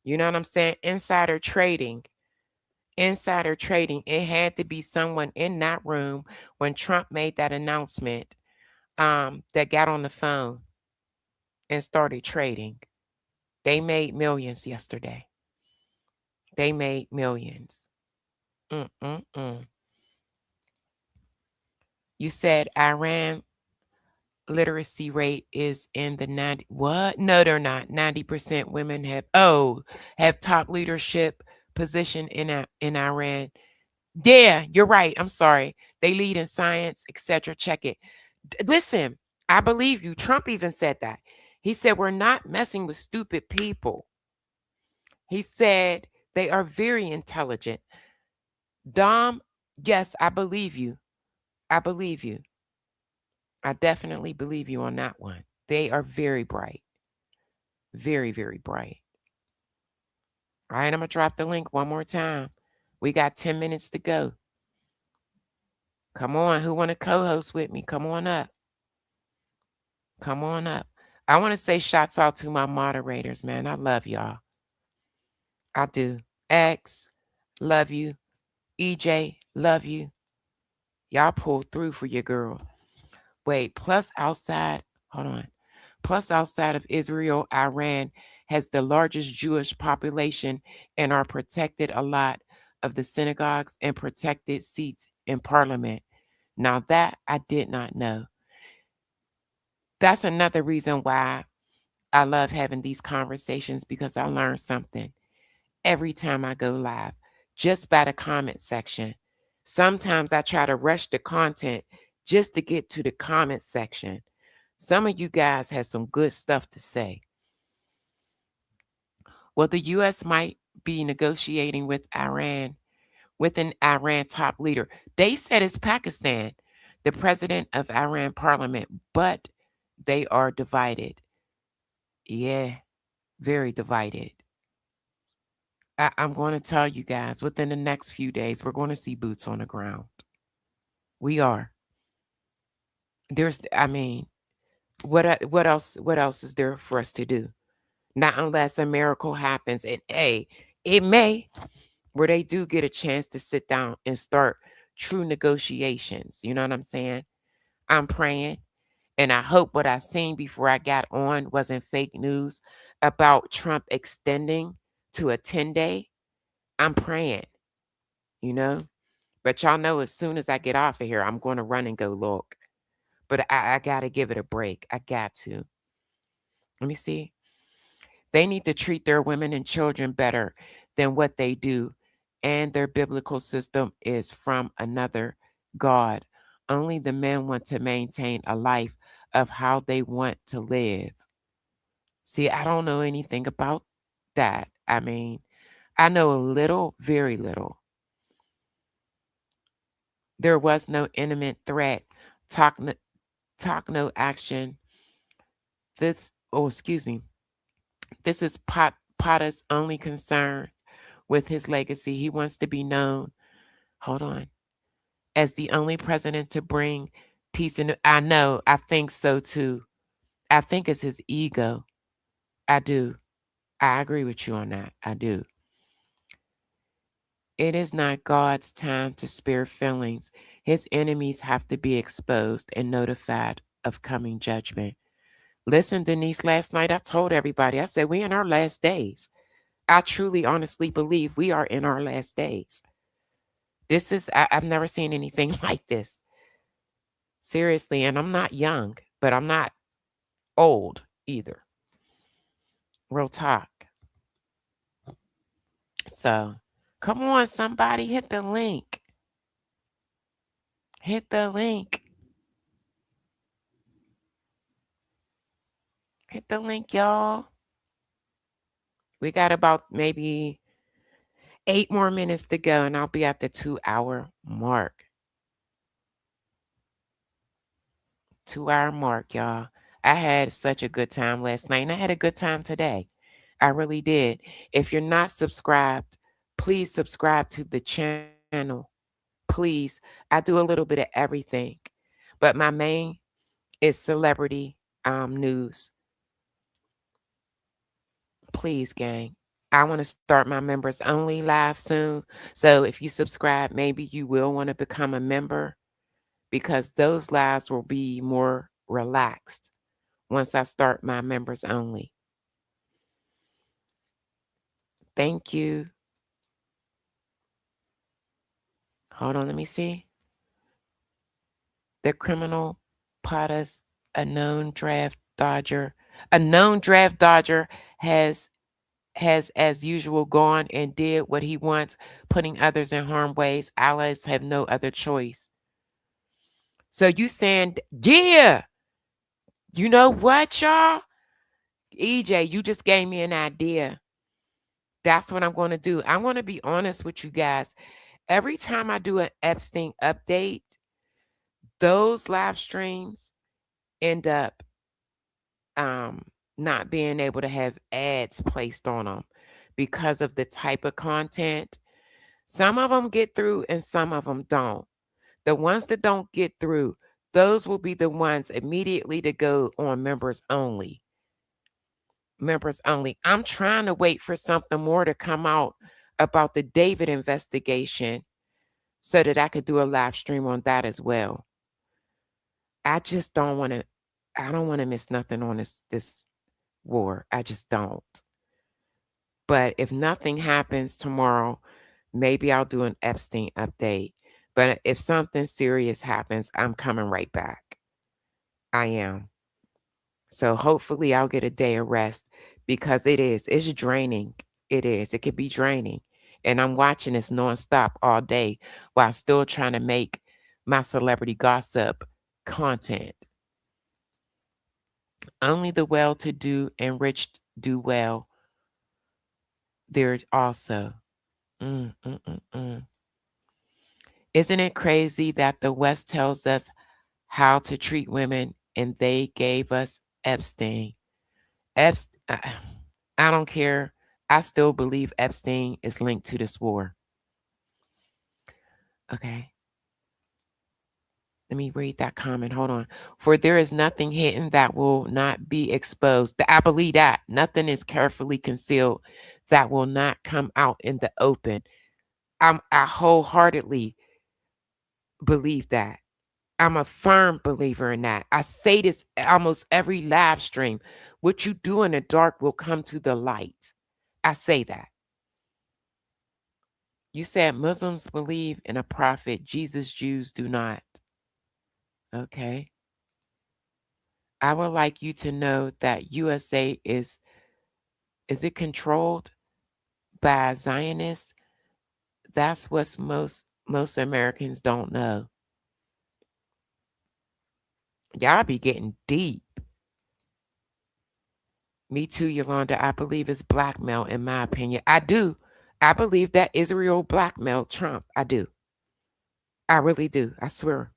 You know what I'm saying? Insider trading. Insider trading. It had to be someone in that room when Trump made that announcement that got on the phone and started trading. They made millions yesterday. They made millions. You said Iran literacy rate is in the 90. What? No, they're not. 90% women have top leadership position in Iran. Yeah, you're right. I'm sorry. They lead in science, etc. Check it. Listen, I believe you. Trump even said that. He said we're not messing with stupid people. He said they are very intelligent. Dom, yes, I believe you. I believe you. I definitely believe you on that one. They are very bright. Very, very bright. All right, I'm going to drop the link one more time. We got 10 minutes to go. Come on, who want to co-host with me? Come on up. Come on up. I want to say shots out to my moderators, man. I love y'all. I do. X, love you. EJ, love you. Y'all pulled through for your girl. Wait, plus outside, hold on. Plus outside of Israel, Iran, has the largest Jewish population and are protected a lot of the synagogues and protected seats in parliament. Now that I did not know. That's another reason why I love having these conversations, because I learn something every time I go live, just by the comment section. Sometimes I try to rush the content just to get to the comment section. Some of you guys have some good stuff to say. Well, the U.S. might be negotiating with Iran, with an Iran top leader. They said it's Pakistan, the president of Iran parliament, but they are divided. Yeah, very divided. I'm going to tell you guys, within the next few days, we're going to see boots on the ground. We are. I mean, what else is there for us to do? Not unless a miracle happens. And it may, where they do get a chance to sit down and start true negotiations. You know what I'm saying? I'm praying, and I hope what I seen before I got on wasn't fake news about Trump extending to a 10-day. I'm praying, you know. But y'all know, as soon as I get off of here, I'm going to run and go look. But I got to give it a break. I got to. Let me see. They need to treat their women and children better than what they do. And their biblical system is from another God. Only the men want to maintain a life of how they want to live. See, I don't know anything about that. I mean, I know a little, very little. There was no imminent threat. Talk no action. Excuse me. This is Potter's only concern with his legacy. He wants to be known, hold on, as the only president to bring peace in. I know, I think so too. I think it's his ego. I do. I agree with you on that. I do. It is not God's time to spare feelings. His enemies have to be exposed and notified of coming judgment. Listen, Denise, last night I told everybody, I said, we in our last days. I truly, honestly believe we are in our last days. This is, I've never seen anything like this. Seriously, and I'm not young, but I'm not old either. Real talk. So, come on, somebody, hit the link. Hit the link. Hit the link, y'all. We got about maybe 8 more minutes to go, and I'll be at the 2-hour mark. 2-hour mark, y'all. I had such a good time last night, and I had a good time today. I really did. If you're not subscribed, please subscribe to the channel. Please. I do a little bit of everything, but my main is celebrity news. Please, gang. I want to start my members only live soon. So if you subscribe, maybe you will want to become a member, because those lives will be more relaxed once I start my members only. Thank you. Hold on, let me see. The criminal Pottas, a known draft dodger. A known draft dodger has as usual gone and did what he wants, putting others in harm's ways. Allies have no other choice. So you saying, yeah, you know what, y'all? EJ, you just gave me an idea. That's what I'm going to do. I want to be honest with you guys. Every time I do an Epstein update, those live streams end up not being able to have ads placed on them because of the type of content. Some of them get through and some of them don't. The ones that don't get through, those will be the ones immediately to go on members only. Members only. I'm trying to wait for something more to come out about the David investigation so that I could do a live stream on that as well. I don't want to miss nothing on this war. I just don't. But if nothing happens tomorrow, maybe I'll do an Epstein update. But if something serious happens, I'm coming right back. I am. So hopefully I'll get a day of rest because it's draining. It is. It could be draining. And I'm watching this nonstop all day while still trying to make my celebrity gossip content. Only the well-to-do and rich do well. There also. Mm, mm, mm, mm. Isn't it crazy that the West tells us how to treat women and they gave us Epstein? I don't care. I still believe Epstein is linked to this war. Okay. Let me read that comment. Hold on. For there is nothing hidden that will not be exposed. I believe that. Nothing is carefully concealed that will not come out in the open. I wholeheartedly believe that. I'm a firm believer in that. I say this almost every live stream. What you do in the dark will come to the light. I say that. You said Muslims believe in a prophet. Jesus, Jews do not. Okay. I would like you to know that USA is it controlled by Zionists? That's what most Americans don't know. Y'all be getting deep. Me too, Yolanda. I believe it's blackmail, in my opinion. I do. I believe that Israel blackmailed Trump. I do. I really do. I swear.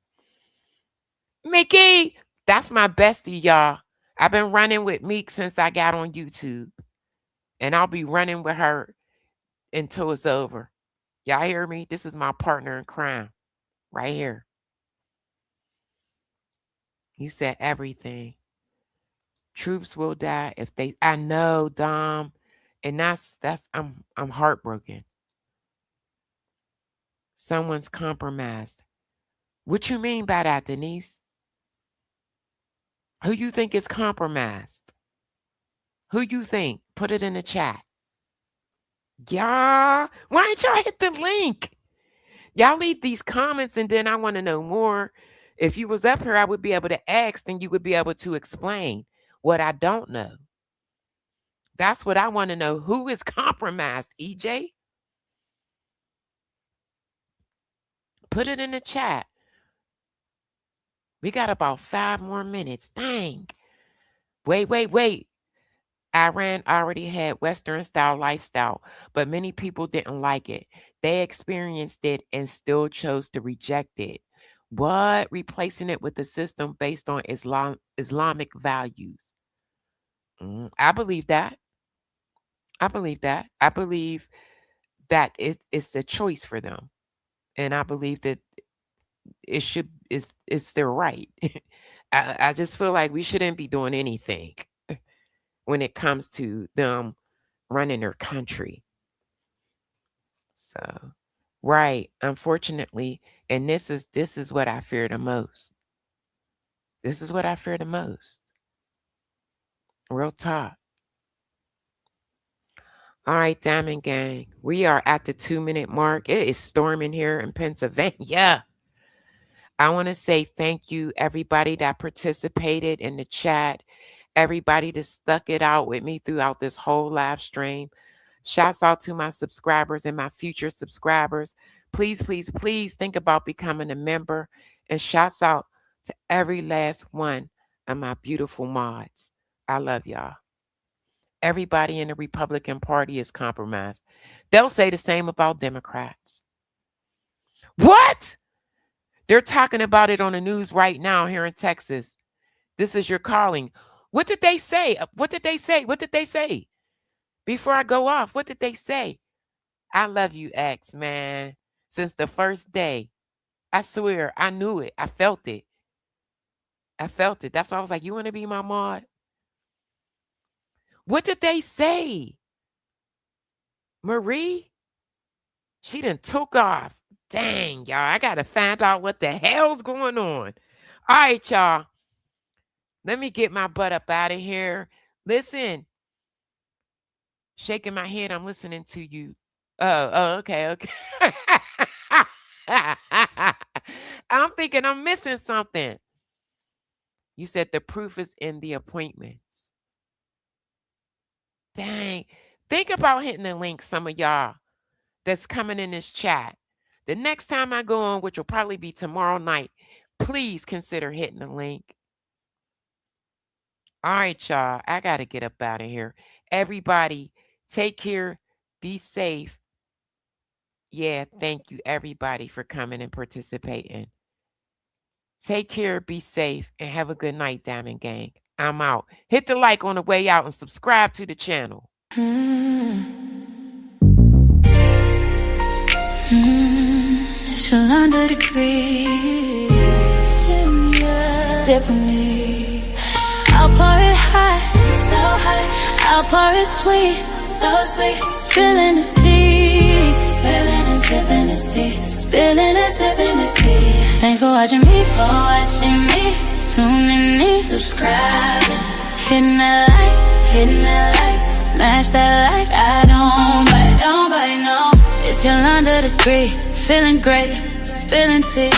Mickey, that's my bestie, y'all. I've been running with Meek since I got on YouTube. And I'll be running with her until it's over. Y'all hear me? This is my partner in crime. Right here. You said everything. Troops will die if they I know, Dom. And that's I'm heartbroken. Someone's compromised. What you mean by that, Denise? Who you think is compromised? Who you think? Put it in the chat. Yeah. Why ain't y'all hit the link? Y'all leave these comments and then I want to know more. If you was up here, I would be able to ask, then you would be able to explain what I don't know. That's what I want to know. Who is compromised, EJ? Put it in the chat. We got about 5 more minutes. Dang. Wait. Iran already had Western style lifestyle, but many people didn't like it. They experienced it and still chose to reject it. What? Replacing it with a system based on Islamic values. I believe that. I believe that it's a choice for them. And I believe that it's their right. I just feel like we shouldn't be doing anything when it comes to them running their country. So, right, unfortunately, and this is what I fear the most. This is what I fear the most. Real talk. All right, Diamond Gang, we are at the 2-minute mark. It is storming here in Pennsylvania. I want to say thank you, everybody that participated in the chat, everybody that stuck it out with me throughout this whole live stream. Shouts out to my subscribers and my future subscribers. Please think about becoming a member. And shouts out to every last one of my beautiful mods. I love y'all. Everybody in the Republican Party is compromised. They'll say the same about Democrats. What? They're talking about it on the news right now here in Texas. This is your calling. What did they say? What did they say? Before I go off, what did they say? I love you, X, man. Since the first day. I swear, I knew it. I felt it. That's why I was like, you want to be my mod? What did they say? Marie? She done took off. Dang, y'all. I got to find out what the hell's going on. All right, y'all. Let me get my butt up out of here. Listen. Shaking my head, I'm listening to you. Oh, okay. I'm thinking I'm missing something. You said the proof is in the appointments. Dang. Think about hitting the link, some of y'all that's coming in this chat. The next time I go on, which will probably be tomorrow night, please consider hitting the link. All right, y'all. I got to get up out of here. Everybody, take care. Be safe. Yeah, thank you, everybody, for coming and participating. Take care, be safe, and have a good night, Diamond Gang. I'm out. Hit the like on the way out and subscribe to the channel. It's your under the crease. Sip with me. I'll pour it hot, so hot. I'll pour it sweet, so sweet. Spilling this tea, spilling and sipping this tea, spilling and sipping this tea. Thanks for watching me, tuning in, subscribing, hitting that like, smash that like. I don't bite, no. It's Yolanda the Greek, feeling great, spilling tea.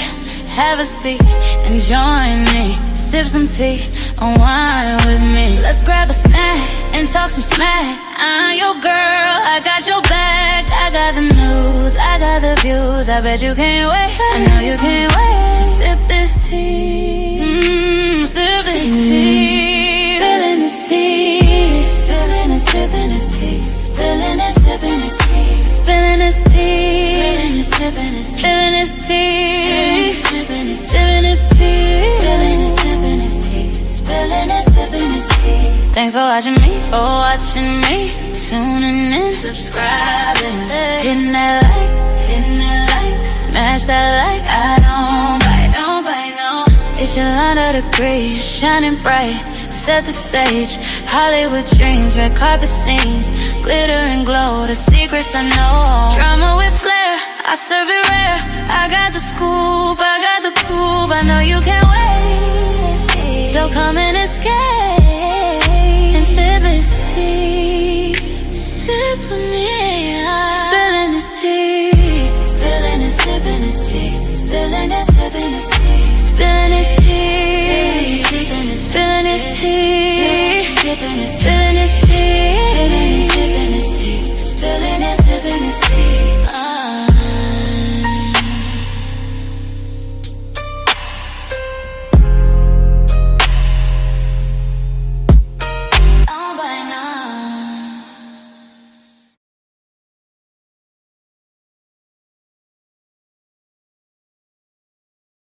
Have a seat and join me. Sip some tea, unwind with me. Let's grab a snack and talk some smack. I'm your girl, I got your back. I got the news, I got the views. I bet you can't wait, I know you can't wait to sip this tea. Sip this tea. Spilling this tea. Spilling and sipping this tea. Spilling and sipping this tea. Spilling this tea. Spilling and sipping this tea. Spilling this tea. Sipping this tea. Spilling and sipping this tea. Spilling and sipping this tea. Thanks for watching me, tuning in, subscribing, hitting that like, smash that like. I don't bite, no. It's Yolanda the Greek, shining bright, set the stage. Hollywood dreams, red carpet scenes, glitter and glow, the secrets I know. Drama with flair, I serve it rare. I got the scoop, I got the proof. I know you can't wait, so come and escape and sip this tea. Sip with me, spilling this tea, spilling and sipping this tea, spilling and sipping this tea, spilling this tea.